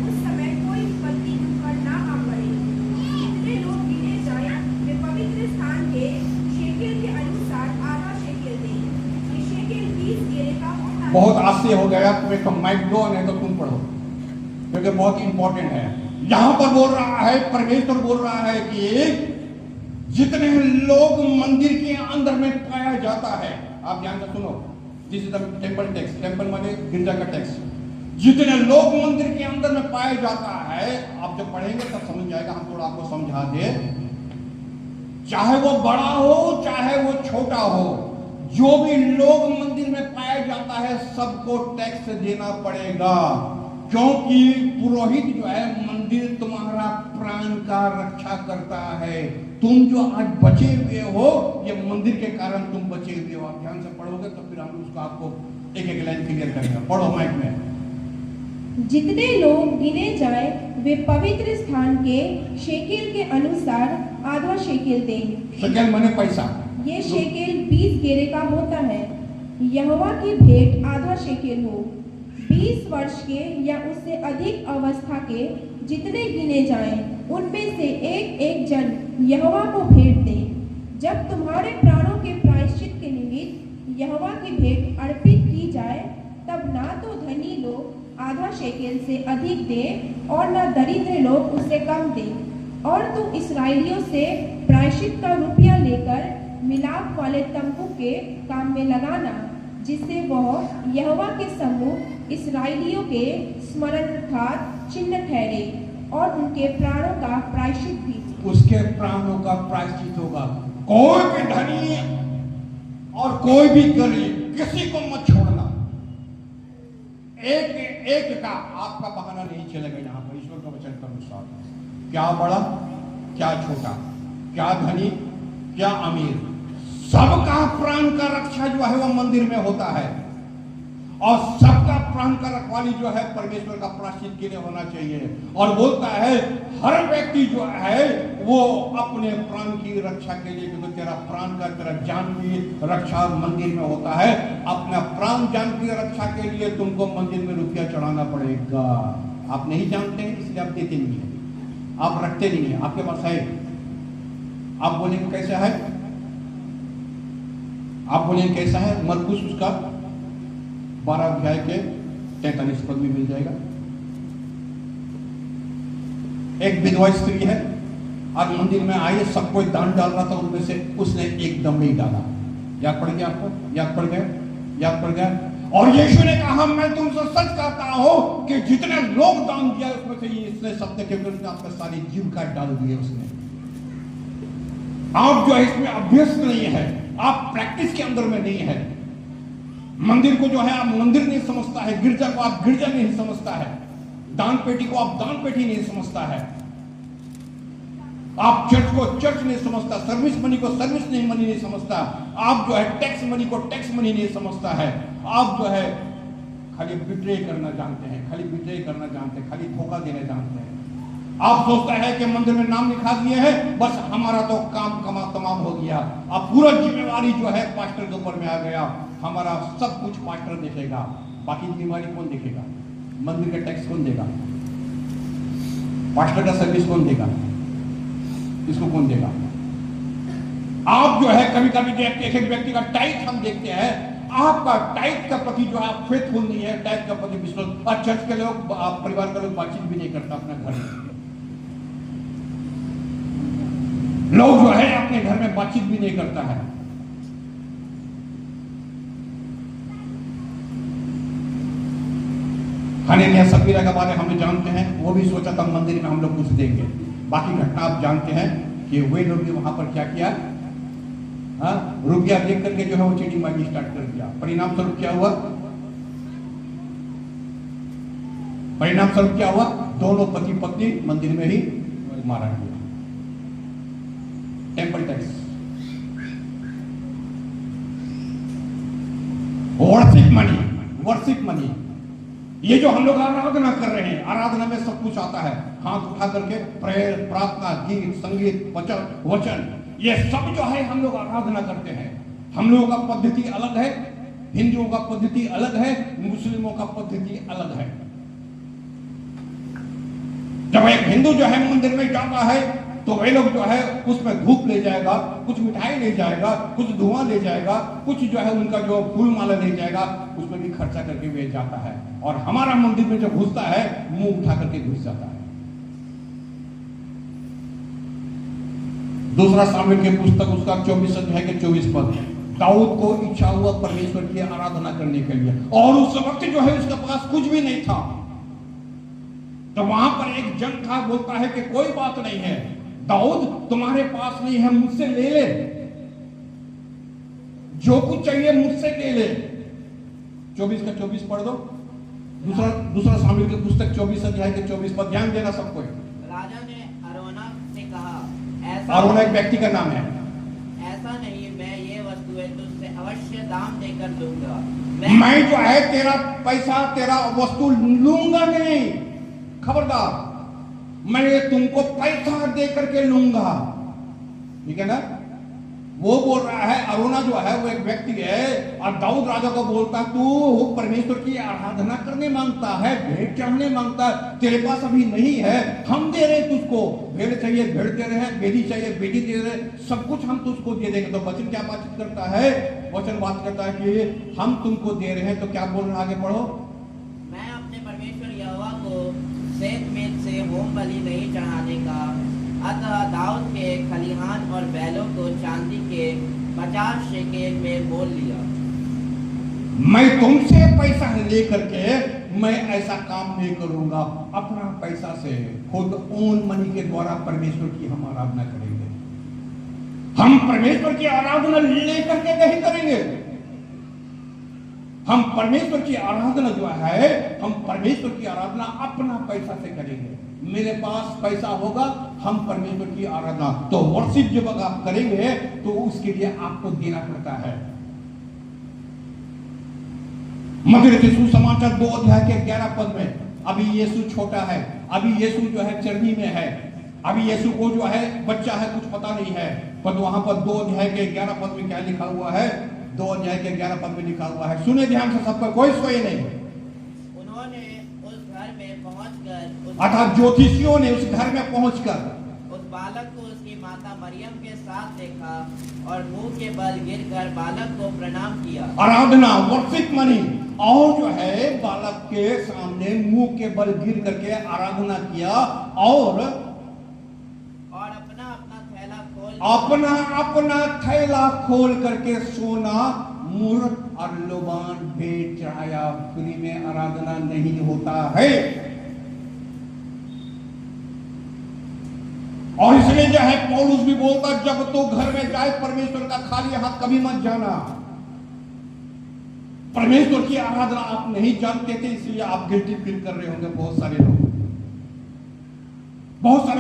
Speaker 3: उस समय कोई विपत्ति तुम पर ना आ पड़े। जितने लोग गिने जाए वे पवित्र स्थान के शेकेल के अनुसार आधा शेकेल दें। ये शेकेल 20 गेरे का होता है।
Speaker 1: बहुत आश्चर्य हो गया, तुम्हें तो माइक दो नहीं तो तुम पढ़ो, क्योंकि बहुत इंपॉर्टेंट है। यहां पर बोल रहा है, परमेश्वर बोल रहा है कि जितने लोग मंदिर के अंदर में पाया जाता है, आप ध्यान से सुनो, this is the temple text, temple माने गिरजा का टेक्स्ट। जितने लोग मंदिर के अंदर में पाया जाता है, आप जब पढ़ेंगे तब समझ जाएगा, हम थोड़ा आपको समझा दे। चाहे वो बड़ा हो चाहे वो छोटा हो, जो भी लोग मंदिर में पाया जाता है सबको टैक्स देना पड़ेगा, क्योंकि पुरोहित जो है मंदिर तुम्हारा प्राण का रक्षा करता है। तुम जो आज बचे हुए हो ये मंदिर के कारण तुम बचे हुए हो। आप ध्यान से पढ़ोगे तो फिर हम उसको आपको एक एक लाइन क्लियर करेंगे। पढ़ो माइक में।
Speaker 3: जितने लोग गिने जाए वे पवित्र स्थान के शेकेल के अनुसार आधा शेकेल दें।
Speaker 1: शेकेल माने पैसा।
Speaker 3: ये शेकेल 20 गेरे का होता है। यहोवा की भेंट आधा शेकेल हो। 20 वर्ष के या उससे अधिक अवस्था के जितने गिने जाएं, उनमें से एक एक जन यहोवा को भेंट दे। जब तुम्हारे प्राणों के प्रायश्चित के निमित्त यहोवा की भेंट अर्पित की जाए, तब ना तो धनी लोग आधा शेकेल से अधिक दे और न दरिद्र लोग उससे कम दे। और तू इस्राएलियों से प्रायश्चित का रुपया लेकर मिलाप वाले तंबू के काम में लगाना, जिससे वह यहोवा के सम्मुख इस्राएलियों के स्मरणार्थ चिन्ह ठहरे और उनके प्राणों का प्रायश्चित भी।
Speaker 1: उसके प्राणों का प्रायश्चित होगा। कोई भी धनी और कोई भी गरीब किसी को मत छोड़ना। एक एक का आपका बहाना नहीं चलेगा। यहाँ पर ईश्वर का वचन का अनुसार, क्या बड़ा क्या छोटा, क्या धनी क्या अमीर, सबका प्राण का रक्षा जो है वो मंदिर में होता है, और सबका प्राण का रखवाली जो है परमेश्वर का प्रायश्चित के लिए होना चाहिए। और बोलता है हर व्यक्ति जो है वो अपने प्राण की रक्षा के लिए, क्योंकि तेरा प्राण का तेरा जान की रक्षा मंदिर में होता है। अपना प्राण जान की रक्षा के लिए तुमको मंदिर में रुपया चढ़ाना पड़ेगा। आप नहीं जानते इसलिए आप देते नहीं है, आप रखते नहीं है। आपके पास है, आप बोलेंगे कैसा है, आप बोलेंगे कैसा है। मरकुस उसका 12 अध्याय के 43 पद में मिल जाएगा। एक विधवा स्त्री है, आज मंदिर में आई, सब कोई दान डाल रहा था, उनमें से उसने एक दम नहीं डाला। याद पड़ गया आपको? याद पड़ गया? याद पड़ गया? और यीशु ने कहा मैं तुमसे सच कहता हूं कि जितने लोग दान दिया उसमें से इसने सबने केवल आपका सारी जीविका डाल दिए उसने। आप जो है इसमें अभ्यस्त नहीं है, आप प्रैक्टिस के अंदर में नहीं है। मंदिर को जो है आप मंदिर नहीं समझता है, गिरजा को आप गिरजा नहीं समझता है, दान पेटी को आप दान पेटी नहीं समझता है, आप चर्च को चर्च नहीं समझता, सर्विस मनी को सर्विस नहीं मनी नहीं समझता, आप जो है टैक्स मनी को टैक्स मनी नहीं समझता है। आप जो है खाली बिट्रे करना जानते हैं, खाली बिट्रे करना जानते हैं, खाली धोखा देना जानते हैं। आप सोचता है कि मंदिर में नाम लिखा दिए हैं, बस हमारा तो काम तमाम हो गया। अब पूरा जिम्मेवारी जो है पास्टर के ऊपर में आ गया, हमारा सब कुछ पास्टर देखेगा, बाकी जिम्मेवारी कौन देखेगा? मंदिर का टैक्स कौन देगा? पास्टर का सर्विस कौन देगा? इसको कौन देगा? आप जो है कभी कभी देखते एक व्यक्ति का टाइट हम देखते हैं, आपका टाइट का प्रति जो है फेथफुल नहीं है, टाइट का प्रति विश्वास। और चर्च के लोग परिवार का लोग बातचीत भी नहीं करता अपना घर में, लोग जो है अपने घर में बातचीत भी नहीं करता है। हनन्याह सफीरा के बारे में हम जानते हैं, वो भी सोचा था मंदिर में हम लोग कुछ देंगे। बाकी घटना आप जानते हैं कि वे लोग ने वहां पर क्या किया, रुपया देख करके जो है वो चीटिंग मारनी स्टार्ट कर दिया। परिणाम स्वरूप क्या हुआ? परिणाम स्वरूप क्या हुआ? दोनों पति पत्नी मंदिर में ही मारा गया। टेम्पल टैक्स, वर्शिप मनी, ये जो हम लोग आराधना कर रहे हैं, आराधना में सब कुछ आता है, हाथ उठा करके प्रेयर, प्रार्थना, गीत, संगीत, वचन, ये सब जो है हम लोग आराधना करते हैं। हम लोगों का पद्धति अलग है, हिंदुओं का पद्धति अलग है, मुस्लिमों का पद्धति अलग है। जब एक हिंदू जो है मंदिर में जाता है तो वे लोग जो है उसमें धूप ले जाएगा, कुछ मिठाई ले जाएगा, कुछ धुआं ले जाएगा, कुछ जो है उनका जो फूल माला ले जाएगा, उसमें भी खर्चा करके वे जाता है। और हमारा मंदिर में जब घुसता है मुंह उठा करके घुस जाता है। दूसरा सामुएल की पुस्तक उसका 24 अध्याय के 24 पद, दाऊद को इच्छा हुआ परमेश्वर की आराधना करने के लिए, और उस वक्त जो है उसके पास कुछ भी नहीं था। तो वहां पर एक जन था, बोलता है कि कोई बात नहीं है दाऊद, तुम्हारे पास नहीं है, मुझसे ले ले, जो कुछ चाहिए मुझसे ले ले। 24 का 24 पढ़ दो। दूसरा सामुएल की पुस्तक 24 अध्याय के 24 पद, ध्यान देना सबको।
Speaker 2: राजा ने अरोना से कहा,
Speaker 1: अरोना एक व्यक्ति का नाम है।
Speaker 2: ऐसा नहीं, मैं ये वस्तुएं तुझसे अवश्य दाम देकर दूंगा।
Speaker 1: मैं जो है तेरा पैसा, तेरा वस्तु लूंगा नहीं, खबरदार, मैं तुमको पैसा दे करके लूंगा, ठीक है ना। वो बोल रहा है, अरोना जो है वो एक व्यक्ति है, और दाऊद राजा को बोलता तू परमेश्वर की आराधना करने मांगता है, भेंट चढ़ने मांगता है, तेरे पास अभी नहीं है, हम दे रहे तुझको, भेड़ चाहिए भेड़ दे रहे हैं, बेटी चाहिए बेटी दे रहे, सब कुछ हम तुझको दे देंगे। तो वचन क्या बातचीत करता है? वचन बात करता है कि हम तुमको दे रहे हैं। तो क्या बोल रहे हैं, आगे पढ़ो।
Speaker 2: मैं अपने परमेश्वर यहोवा को श्वेत मेद से होम बलि नहीं चढ़ाने का, अतः दाऊद के खलिहान और बैलों को चांदी के 50 शेकेल में मोल लिया।
Speaker 1: मैं तुमसे पैसा ले करके मैं ऐसा काम नहीं करूंगा, अपना पैसा से खुद ओन मनी के द्वारा परमेश्वर की हम आराधना करेंगे। हम परमेश्वर की आराधना ले करके नहीं करेंगे। हम परमेश्वर की आराधना जो है, हम परमेश्वर की आराधना अपना पैसा से करेंगे। मेरे पास पैसा होगा, हम परमेश्वर की आराधना, तो वर्शिप जब आप करेंगे तो उसके लिए आपको देना पड़ता है। मत्ती सुसमाचार 2 अध्याय के 11 पद में, अभी यीशु छोटा है, अभी यीशु जो है चर्नी में है, अभी यीशु को जो है बच्चा है, कुछ पता नहीं है, पर वहां पर 2 अध्याय के 11 पद में क्या लिखा हुआ है? 2 अध्याय के 11 पद में लिखा हुआ है, सुने ध्यान से, सबका कोई सोए नहीं।
Speaker 2: उन्होंने उस घर में पहुंचकर,
Speaker 1: अर्थात ज्योतिषियों ने उस घर में पहुंचकर
Speaker 2: उस बालक को उसकी माता मरियम के साथ देखा और मुंह के बल गिरकर बालक को प्रणाम किया।
Speaker 1: आराधना, वर्शिप मनी, और जो है बालक के सामने मुंह के बल गिर करके आराधना किया, और अपना थैला खोल करके सोना, मुर और लोबान भेंट चढ़ाया। फ्री में आराधना नहीं होता है। और इसलिए जो है पौलुस भी बोलता, जब तो घर में जाए परमेश्वर का खाली हाथ कभी मत जाना। परमेश्वर की आराधना आप नहीं जानते थे, इसलिए आप गिल्टी फील कर रहे होंगे। बहुत सारे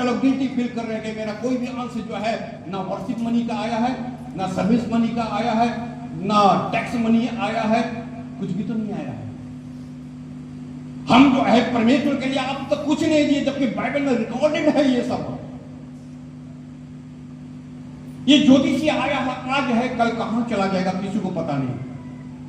Speaker 1: लोग गिल्टी फील कर रहे हैं कि मेरा कोई भी अंश जो है ना वर्शिप मनी का आया है, ना सर्विस मनी का आया है, ना टैक्स मनी आया है, कुछ भी तो नहीं आया है। हम जो है परमेश्वर के लिए आप तक कुछ नहीं दिए, जबकि बाइबल में रिकॉर्डेड है ये सब। ये ज्योतिषी आया है, आज है, कल कहां चला जाएगा किसी को पता नहीं।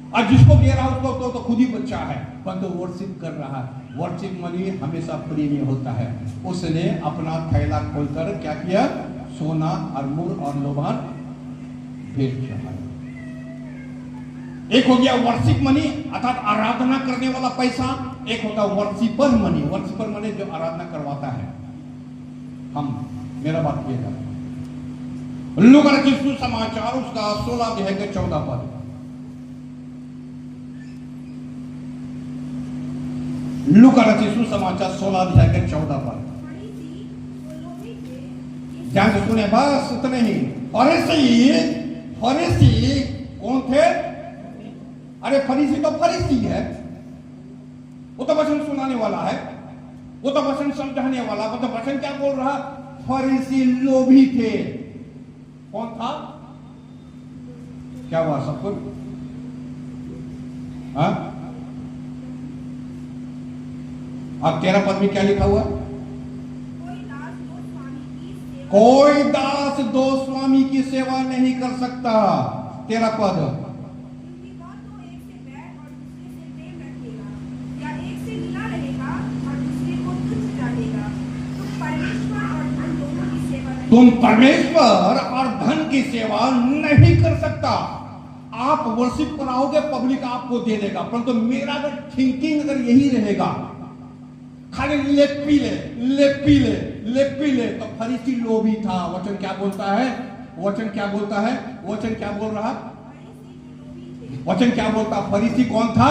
Speaker 1: और जिसको दे रहा उसको तो खुद ही बच्चा है, पर तो वर्शिप कर रहा है। वर्शिप मनी हमेशा फ्री में होता है। उसने अपना थैला खोलकर क्या किया? सोना और मुर और लोबान भेंट चढ़ाया। एक हो गया वर्शिप मनी, अर्थात आराधना करने वाला पैसा। एक होता है वर्शिपर मनी। वर्शिपर मनी जो आराधना करवाता है। मेरा बात किएगा, लूका रचित सुसमाचार उसका 16 अध्याय के 14 पद। लूका रचित सुसमाचार 16 अध्याय के 14 पद। ध्यान से सुने, बस उतने ही। फरीसी कौन थे? अरे फरीसी तो फरीसी है, वो तो वचन सुनाने वाला है। वो तो वचन समझाने वाला, वो तो वचन क्या बोल रहा? फरीसी लोभी थे। कौन था? क्या हुआ सबको? हाँ, अब 13 पद में क्या लिखा हुआ? कोई दास दो स्वामी की सेवा नहीं कर सकता। 13 पद, तुम परमेश्वर और धन की सेवा नहीं कर सकता। आप वर्शिप कराओगे, पब्लिक आपको दे देगा, परंतु मेरा अगर थिंकिंग अगर यही रहेगा, खाली ले पी ले, ले पी ले, ले पी ले, तो फरीसी लोभी था। वचन क्या बोलता है? वचन क्या बोलता है? वचन क्या बोल रहा? वचन क्या बोलता? फरीसी कौन था?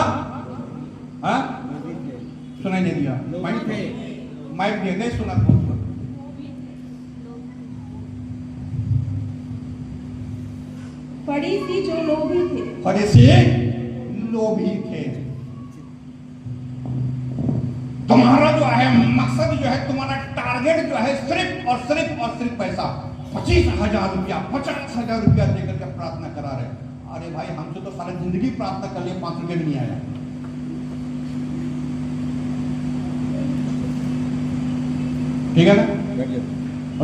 Speaker 1: हाँ, सुनाई नहीं दिया? माइक नहीं सुना?
Speaker 3: फरीसी जो लोभी थे।
Speaker 1: फरीसी लोभी थे। तुम्हारा जो है मकसद जो है, तुम्हारा टारगेट जो है सिर्फ और सिर्फ और सिर्फ पैसा। 25,000 रुपया, 50,000 रुपया देकर के प्रार्थना करा रहे। अरे भाई, हमसे तो सारी जिंदगी प्रार्थना कर लिए, 5 रुपये भी नहीं आया। ठीक है ना?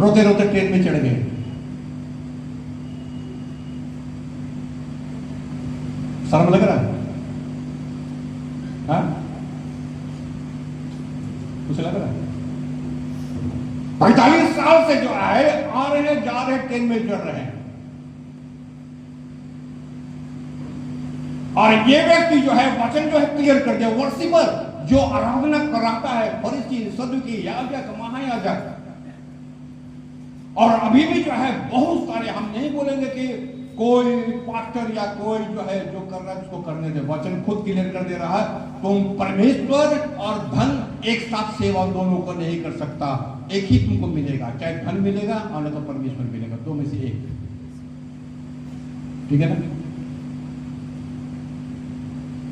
Speaker 1: रोते रोते ट्रेन में चढ़ गए। शर्म लग रहा है? हाँ, कुछ लग रहा है? 45 साल से जो है आ रहे हैं, जा रहे हैं, ट्रेन में चढ़ रहे हैं, और ये व्यक्ति जो है वचन जो है क्लियर कर दिया। वर्शिपर जो आराधना कराता है, फरीसी, सदुकी, याजक, महायाजक, और अभी भी जो है बहुत सारे, हम नहीं बोलेंगे कि कोई पास्टर या कोई जो है जो कर रहा है उसको करने दे। वचन खुद क्लियर कर दे रहा है, तुम परमेश्वर और धन एक साथ सेवा दोनों को नहीं कर सकता। एक ही तुमको मिलेगा, चाहे धन मिलेगा और नहीं तो परमेश्वर मिलेगा, दो में से एक। ठीक है ना?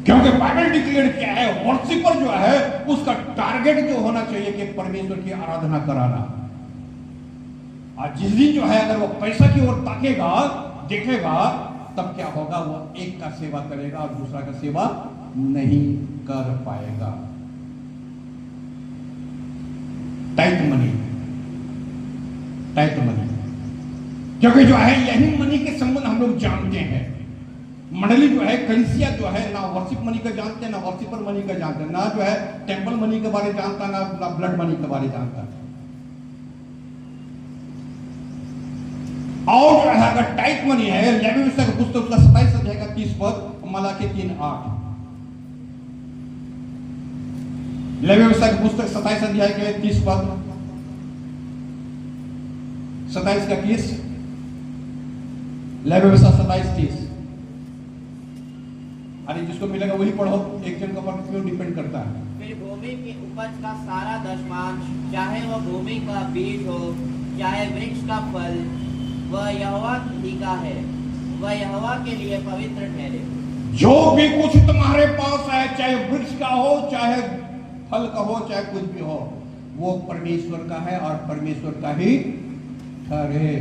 Speaker 1: क्योंकि बाइबल डिक्लेयर किया है, वर्शिपर जो है उसका टारगेट जो होना चाहिए कि परमेश्वर की आराधना कराना। और जिस दिन जो है अगर वो पैसा की ओर ताकेगा, देखेगा, तब क्या होगा? वो एक का सेवा करेगा और दूसरा का सेवा नहीं कर पाएगा। टाइट मनी, टाइट मनी, क्योंकि जो है यही मनी के संबंध हम लोग जानते हैं। मंडली जो है, कलीसिया जो है, ना वर्शिप मनी का जानते हैं, ना वर्शिपर मनी का जानते हैं, ना जो है टेंपल मनी के बारे जानता, ना ब्लड मनी के बारे जानता। और जो है अगर टाइट मनी है, लेवी का पुस्तक का 27 अध्याय का 30 पद, मलाकी 3:8, लेवी का पुस्तक 27 अध्याय के 30 पद, 27 का 30, लेवी 27:30। अरे जिसको मिलेगा वही पढ़ो, एक जन का पर क्यों डिपेंड करता है?
Speaker 2: फिर भूमि की उपज का सारा दशमांश, चाहे वह भूमि का बीज हो, चाहे वृक्ष का फल, वह यहोवा ही का है, वह यहोवा के लिए पवित्र ठहरे।
Speaker 1: जो भी कुछ तुम्हारे पास है, चाहे वृक्ष का हो, चाहे फल का हो, चाहे कुछ भी हो, वो परमेश्वर का है और परमेश्वर का ही ठहरे।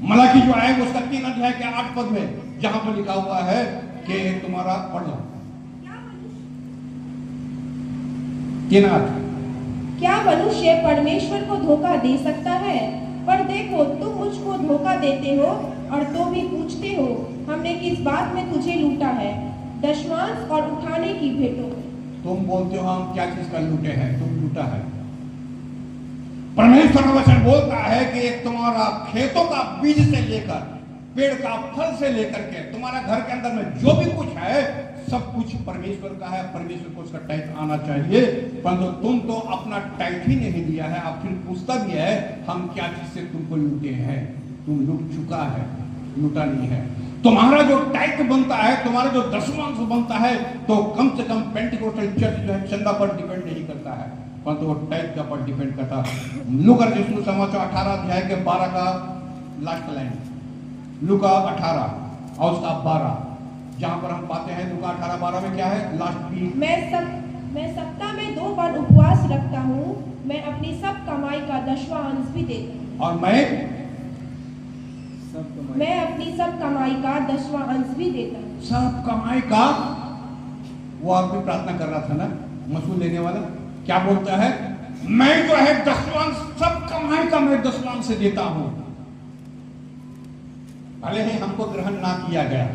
Speaker 1: मलाकी जो है उसका 3 अध्याय के 8 पद में जहां पर लिखा हुआ है कि तुम्हारा, पढ़ लो 3:8,
Speaker 3: क्या मनुष्य परमेश्वर को धोखा दे सकता है? पर देखो, तुम मुझको धोखा देते हो और तो भी पूछते हो, हमने किस बात में तुझे लूटा है? दशमांश और उठाने की भेंटों। तुम
Speaker 1: बोलते हो हम क्या चीज का लूटे हैं? तुम लूटा है। परमेश्वर का वचन बोलता है कि एक तुम्हारा खेतों का बीज से लेकर पेड़ का फल से लेकर के तुम्हारा घर के अंदर में जो भी कुछ है, सब कुछ परमेश्वर का है। परमेश्वर को उसका टैक्स आना चाहिए, परंतु तुम तो अपना टैक्स ही नहीं दिया है। अब फिर पूछता भी है, हम क्या चीज से तुमको लूटे हैं? तुम लूट चुका है, लूटा नहीं है। तुम्हारा जो टैक्स बनता है, तुम्हारा जो दशमांश बनता है, तो कम से कम पेंटिकोस्टल चर्च जो है चंदा पर डिपेंड नहीं करता है, परंतु वो टैक्स का पर डिपेंड करता है। लूका रचित समाचार 18 अध्याय के 12 का लास्ट लाइन, लूका 18 और उसका 12, जहां पर हम पाते हैं लूका 18:12 में क्या है? लास्ट की,
Speaker 3: मैं सप्ताह में 2 बार उपवास रखता हूँ, मैं अपनी सब कमाई का 10वां अंश भी देता हूँ।
Speaker 1: और मैं
Speaker 3: अपनी सब कमाई का 10वां अंश भी देता हूँ।
Speaker 1: सब कमाई का, वो आदमी प्रार्थना कर रहा था ना, मसूल लेने वाला, क्या बोलता है? मैं जो है 10वां, सब कमाई का मैं 10वां से देता हूं। भले ही हमको ग्रहण ना किया गया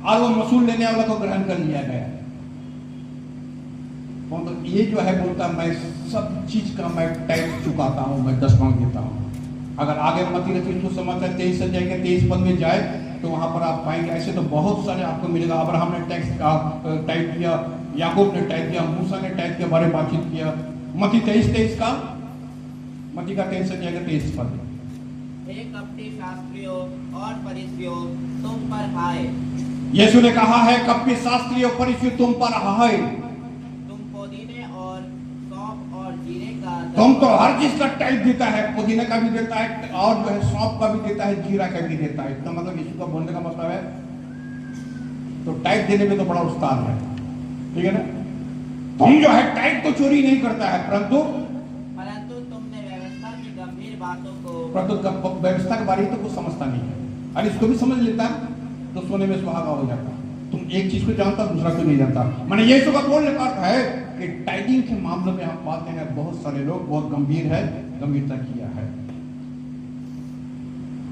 Speaker 1: और वो मसूल लेने वाला को ग्रहण कर लिया गया, तो ये जो है बोलता मैं सब चीज का मैं टैक्स चुकाता हूं, मैं 10वां देता हूं। अगर आगे मत्ती रचित सुसमाचार 23 अध्याय के 23 पद में जाए तो वहां पर आप पाएंगे ऐसे तो बहुत सारे आपको मिलेगा। अब्राहम ने टैक्स टाइप किया, याकूब ने टाइप किया, मूसा ने टाइप के बारे में बातचीत किया। मत्ती 23 का, मत्ती का 23 अध्याय का 23 पद।
Speaker 2: हे कपटी शास्त्रियों और फरीसियों, तुम पर हाय,
Speaker 1: यीशु ने कहा है कपटी शास्त्रियों फरीसियों तुम पर हाय,
Speaker 2: तुम पुदीने और सौंफ और जीरे का
Speaker 1: तुम तो हर चीज का टाइप देता है, पुदीने का भी देता है और जो है सौंफ का भी देता है, जीरा का भी देता है। इसका मतलब यीशु का बोलने का मतलब है तो टाइप देने में तो बड़ा उस्ताद है, ठीक है ना। तुम जो है टाइप तो चोरी नहीं करता है, परंतु
Speaker 2: तुमने व्यवस्था की गंभीर बातों को,
Speaker 1: परंतु व्यवस्था के बारे में तो कुछ समझता नहीं है, और इसको भी समझ लेता है तो सोने में सुहागा हो जाता। तुम एक चीज को जानता दूसरा को नहीं जानता। मैंने यीशु का बोलने का अर्थ है कि टाइपिंग के मामले में हम पाते हैं बहुत सारे लोग बहुत गंभीर है, गंभीरता किया है।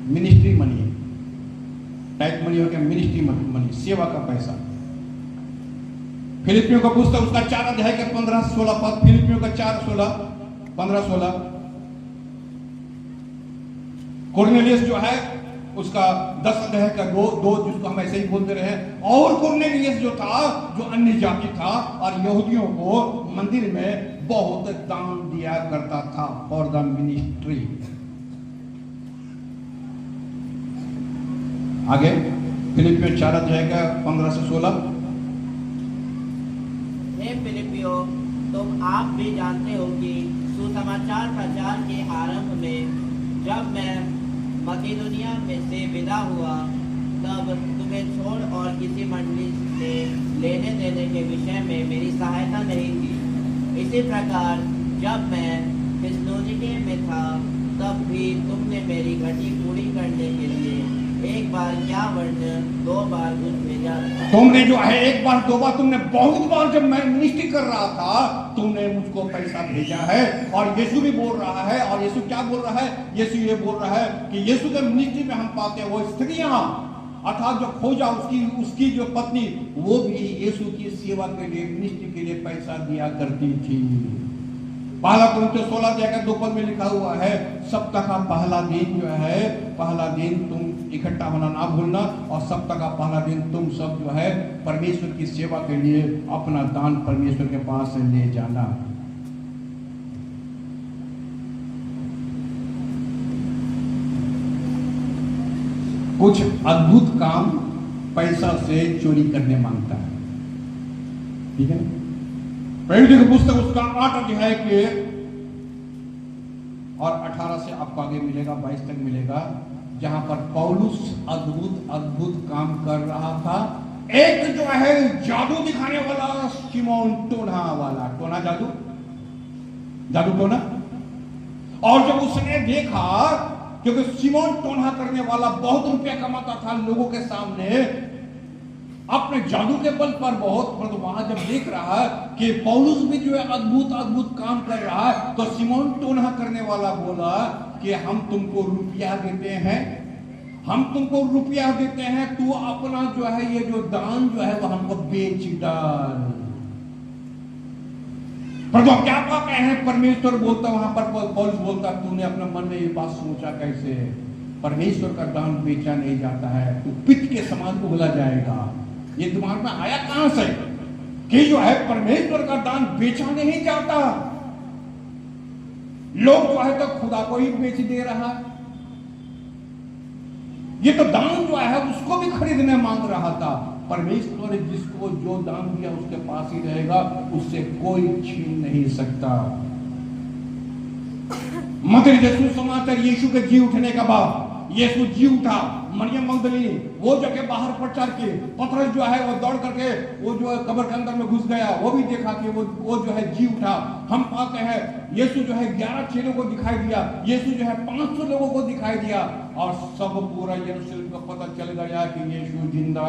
Speaker 1: मिनिस्ट्री मनी, टाइप मनी हो गया मिनिस्ट्री मनी, सेवा का पैसा। फिलिपियों का पुस्तक उसका 4 अध्याय के 15-16 पद, फिलिपियों का 4:16, 15-16। कुरनेलियस जो है उसका 10 अध्याय का 2 जिसको हम ऐसे ही बोलते रहे। और कुरनेलियस जो था, जो अन्य जाति था और यहूदियों को मंदिर में बहुत दान दिया करता था फॉर द मिनिस्ट्री। आगे फिलिपियों 4 अध्याय का 15 से 16।
Speaker 2: हे फिलिपियों, तुम आप भी जानते हो कि सुसमाचार प्रचार के आरंभ में जब मैं मकेदोनिया में से विदा हुआ, तब तुम्हें छोड़ और किसी मंडली से लेने देने के विषय में मेरी सहायता नहीं थी। इसी प्रकार जब मैं थिस्सलुनीके में था, तब भी तुमने मेरी घटी पूरी करने के लिए एक बार क्या वर्ण 2 बार मुझ भेजा।
Speaker 1: तुमने जो है एक बार 2 बार, तुमने बहुत बार, जब मैं मिनिस्ट्री कर रहा था तुमने मुझको पैसा भेजा है। और यीशु भी बोल रहा है, और यीशु क्या बोल रहा है? यीशु ये बोल रहा है कि यीशु के मिनिस्ट्री में हम पाते हैं वो स्त्रियां, अर्थात जो खोजा उसकी जो पत्नी, वो भी यीशु की सेवा के लिए, मिनिस्ट्री के लिए पैसा दिया करती थी। पहला कुरिन्थियों 16 अध्याय के 2 पद में लिखा हुआ है, सप्ताह का पहला दिन जो है, पहला दिन तुम इकट्ठा होना ना भूलना, और सप्ताह का पहला दिन तुम सब जो है परमेश्वर की सेवा के लिए अपना दान परमेश्वर के पास से ले जाना। कुछ अद्भुत काम पैसा से चोरी करने मांगता है, ठीक है ना। प्रेरितों की पुस्तक उसका 8 अध्याय के और 18 से आपको आगे मिलेगा, 22 तक मिलेगा, जहां पर पौलुस अद्भुत काम कर रहा था। एक जो है जादू दिखाने वाला, शिमोन टोना वाला, टोना जादू टोना। और जब उसने देखा, क्योंकि शिमोन टोना करने वाला बहुत रुपया कमाता था लोगों के सामने अपने जादू के बल पर बहुत, परंतु वहां जब देख रहा है कि पौलुस भी जो है अद्भुत काम कर रहा है, तो शिमोन टोना करने वाला बोला कि हम तुमको रुपया देते हैं, तू अपना जो है ये जो दान जो है वो हमको बेच डाल। परंतु क्या पाते हैं, परमेश्वर बोलता, वहां पर पौलुस बोलता, तूने अपने मन में ये बात सोचा कैसे? परमेश्वर का दान बेचा नहीं जाता है, तू पित्त के समान उगला जाएगा। ये दिमाग में आया कहां से कि जो है परमेश्वर का दान बेचा नहीं जाता? लोग जो है तो खुदा को ही बेच दे रहा है। ये तो दान जो है उसको भी खरीदने मांग रहा था। परमेश्वर ने जिसको जो दान दिया उसके पास ही रहेगा, उससे कोई छीन नहीं सकता। मत्ती सुसमाचार यीशु के जी उठने का बाद, यीशु जी उठा। मरियम मगदलीनी वो जगह बाहर प्रचार किए। पतरस जो है वो दौड़ करके वो जो है कब्र के अंदर में घुस गया, वो भी देखा कि वो जो है जी उठा। हम पाते हैं यीशु जो है 11 चेलों को दिखाई दिया, यीशु जो है 500 लोगों को दिखाई दिया, और सब पूरा यरूशलेम को पता चल गया कि यीशु जिंदा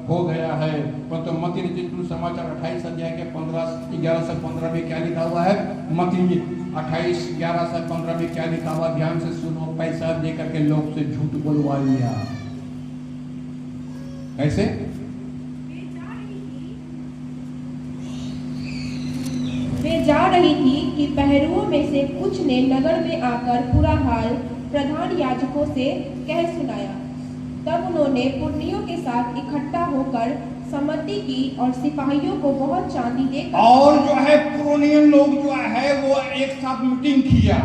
Speaker 1: हो गया है। परंतु मत्ती रचित समाचार 28 अध्याय के 11 से 15 में क्या लिखा हुआ है? मत्ती 28 11 से 15 में क्या लिखा हुआ? ध्यान से सुनो। पैसा दे करके लोग से झूठ बोलवा लिया। कैसे?
Speaker 3: वे जा रही थी कि पहरुओं में से कुछ ने नगर में आकर पूरा हाल प्रधान याजकों से कह सुनाया। तब उन्होंने पुरनियों के साथ इकट्ठा होकर सम्मति की और सिपाहियों को बहुत चांदी देकर,
Speaker 1: और जो है पुरनिय लोग जो है वो एक साथ मीटिंग किया।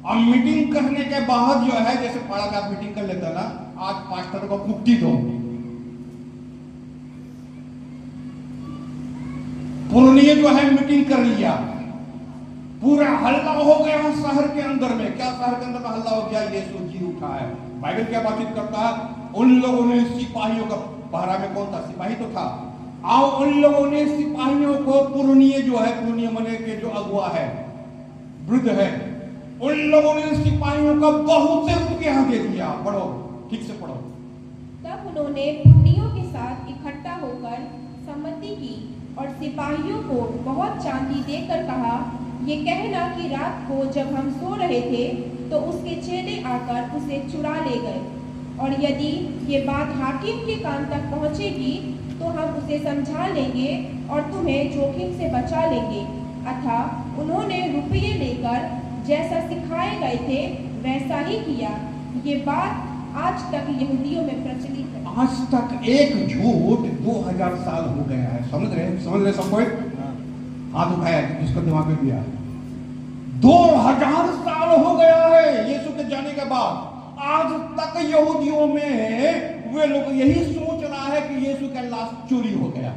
Speaker 1: और मीटिंग करने के बाद जो है, जैसे पाड़ा का मीटिंग कर लेता ना, आज पास्टर को मुक्ति दो। पुरनिय जो है मीटिंग कर लिया, पूरा हल्ला हो गया शहर के अंदर में। क्या शहर के अंदर में हल्ला हो गया? यीशु जी उठा है। बाइबल क्या बातचीत करता है? उन लोगों ने सिपाहियों का, पहरा में कौन था? सिपाही तो था। आओ उन लोगों ने सिपाहियों को, पुरनिय जो है, पुरनिय मने के जो अगुआ है, वृद्ध है, उन लोगों ने सिपाहियों को बहुत से रुपया दे दिया। पढ़ो, ठीक से पढ़ो।
Speaker 3: तब उन्होंने पुरनियों के साथ इकट्ठा होकर सम्मति की और सिपाहियों को बहुत चांदी देकर कहा, ये कहना कि रात को जब हम सो रहे थे तो उसके चेले आकर उसे चुरा ले गए, और यदि ये बात हाकिम के कान तक पहुंचेगी तो हम उसे समझा लेंगे और तुम्हें जोखिम से बचा लेंगे। अतः उन्होंने रुपये लेकर जैसा सिखाए गए थे वैसा ही किया। ये बात आज तक यहूदियों में प्रचलित है।
Speaker 1: आज तक एक झूठ 2000 साल हो गया है। समझ रहे सब कोई? हाथ उठाया जिसको दिमाग में दिया। 2000 साल हो गया है यीशु के जाने के बाद। आज तक यहूदियों में वे लोग यही सोच रहा है कि यीशु का लाश चोरी हो गया।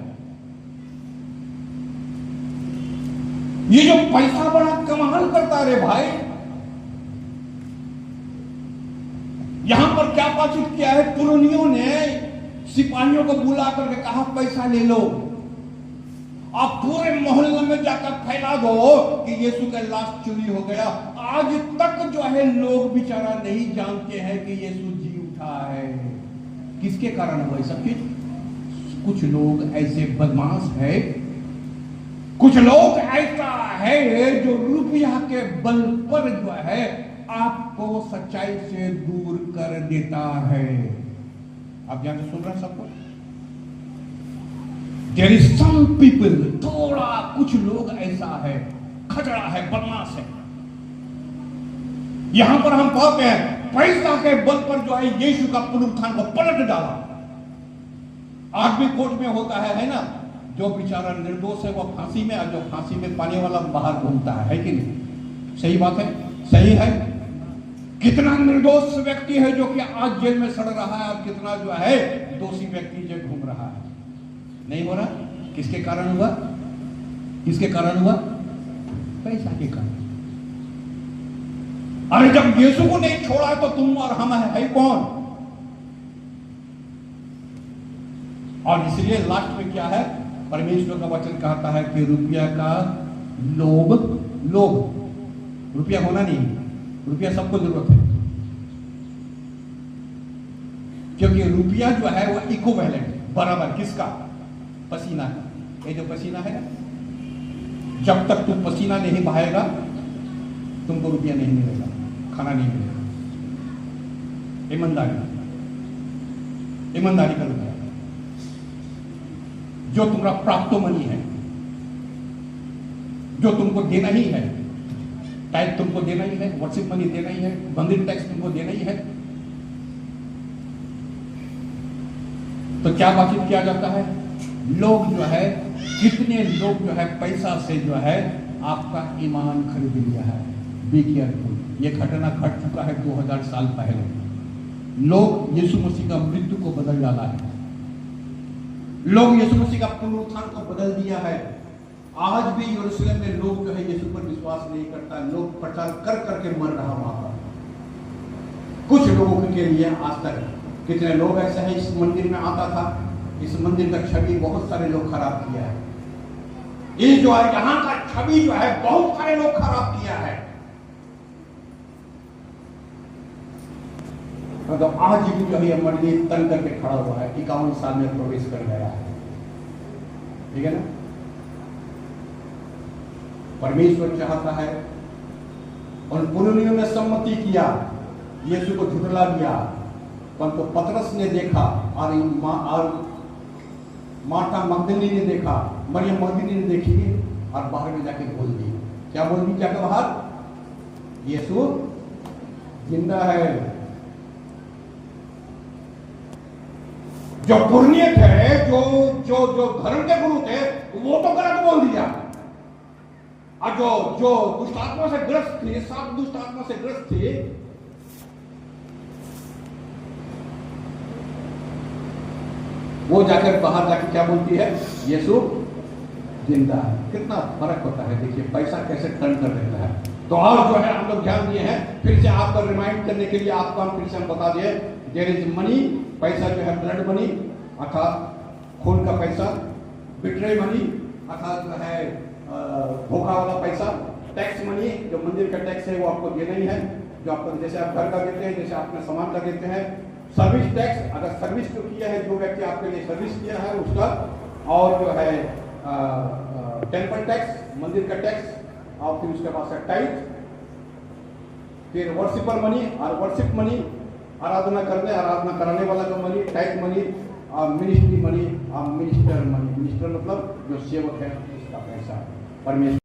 Speaker 1: ये जो पैसा बड़ा कमाल करता रे भाई। यहां पर क्या बातचीत किया है? पुरनियों ने सिपाहियों को बुला करके कहा, पैसा ले लो, आप पूरे मोहल्ले में जाकर फैला दो कि यीशु का लाश चोरी हो गया। आज तक जो है लोग बेचारा नहीं जानते हैं कि यीशु जी उठा है। किसके कारण हुआ सब चीज? कुछ लोग ऐसे बदमाश है, कुछ लोग ऐसा है जो रुपया के बल पर जो है आपको सच्चाई से दूर कर देता है। आप यहां से सुन रहे हैं सबको? There is some people, थोड़ा कुछ लोग ऐसा है, खचड़ा है, बदमाश है। यहां पर हम पाते हैं पैसा के बल पर जो है यीशु का पुनरुत्थान को पलट डाला। आज भी कोर्ट में होता है ना? जो बेचारा निर्दोष है वो फांसी में, और जो फांसी में पाने वाला बाहर घूमता है कि नहीं? सही बात है, सही है। कितना निर्दोष व्यक्ति है जो कि आज जेल में सड़ रहा है, और कितना जो है दोषी व्यक्ति जो घूम रहा है। नहीं हो रहा? किसके कारण हुआ? किसके कारण हुआ? पैसा के कारण। अरे जब यीशु को नहीं छोड़ा तो तुम और हम है कौन? और इसलिए लास्ट में क्या है? परमेश्वर का वचन कहता है कि रुपया का लोभ, रुपया होना नहीं, रुपया सबको जरूरत है, क्योंकि रुपया जो है वो इक्विवेलेंट, बराबर किसका? पसीना का। ये जो पसीना है ना, जब तक तुम पसीना नहीं बहाएगा तुमको रुपया नहीं मिलेगा, खाना नहीं मिलेगा। ईमानदारी का रुपया जो तुम्हारा प्राप्त मनी है, जो तुमको देना ही है, टैक्स तुमको देना ही है, वर्षिप मनी देना ही है, मंदिर टैक्स तुमको देना ही है। तो क्या बातचीत किया जाता है? लोग जो है, कितने लोग जो है पैसा से जो है आपका ईमान खरीद लिया है। Be careful. ये घटना घट चुका है 2000 साल पहले। लोग यीशु मसीह का मृत्यु को बदल डाला है, लोग यीशु मसीह का पुनरुत्थान को बदल दिया है। आज भी यरूशलेम में लोग जो है यीशु पर विश्वास नहीं करता, लोग प्रचार कर करके मर रहा वहां पर। कुछ लोगों के लिए आज तक कितने लोग ऐसे हैं इस मंदिर में आता था, इस मंदिर का छवि बहुत सारे लोग खराब किया है। ये जो है यहाँ का छवि जो है बहुत सारे लोग खराब किया है। तो आज भी जो है ये मंदिर तन करके खड़ा हुआ है, 51 साल में प्रवेश कर गया है। ठीक है ना? परमेश्वर चाहता है, उन पुण्यों में सम्मति किया, यीशु को झुठला दिया, परंतु पतरस ने देखा और मार्था मगदली ने देखा, मरियम मगदली ने देखी और बाहर में जाके बोल दी। क्या बोल दी जाकर बाहर? यीशु जिंदा है। जो पुण्य थे, जो धर्म के गुरु थे, वो तो गलत बोल दिया। और जो दुष्ट आत्मा से ग्रस्त थे, 7 दुष्ट आत्मा से ग्रस्त थे, वो जाकर बाहर जाकर क्या बोलती है? यीशु जिंदा है। कितना फर्क होता है, देखिए पैसा कैसे टर्न कर देता है। तो और जो है हम लोग ध्यान दिए हैं, फिर से आपको रिमाइंड करने के लिए आपको हम फिर से हम बता दिए, देयर इज मनी, पैसा जो है ब्लड मनी अर्थात खून का पैसा, बिट्रे मनी अर्थात जो है धोखा वाला पैसा, टैक्स मनी जो मंदिर का टैक्स है वो आपको देना ही है, जो आपको जैसे आप घर का देते हैं, जैसे अपने सामान का देते हैं। सर्विस टैक्स, अगर सर्विस जो किया है, जो व्यक्ति आपके लिए सर्विस किया है उसका, और जो है टेम्पल टैक्स मंदिर का टैक्स, और फिर उसके बाद टाइट, फिर वर्शिपर मनी और वर्शिप मनी आराधना कराने वाला का मनी, टाइट मनी, और मिनिस्ट्री मनी और मिनिस्टर मनी। मिनिस्टर मतलब जो सेवक है उसका पैसा। परमेश्वर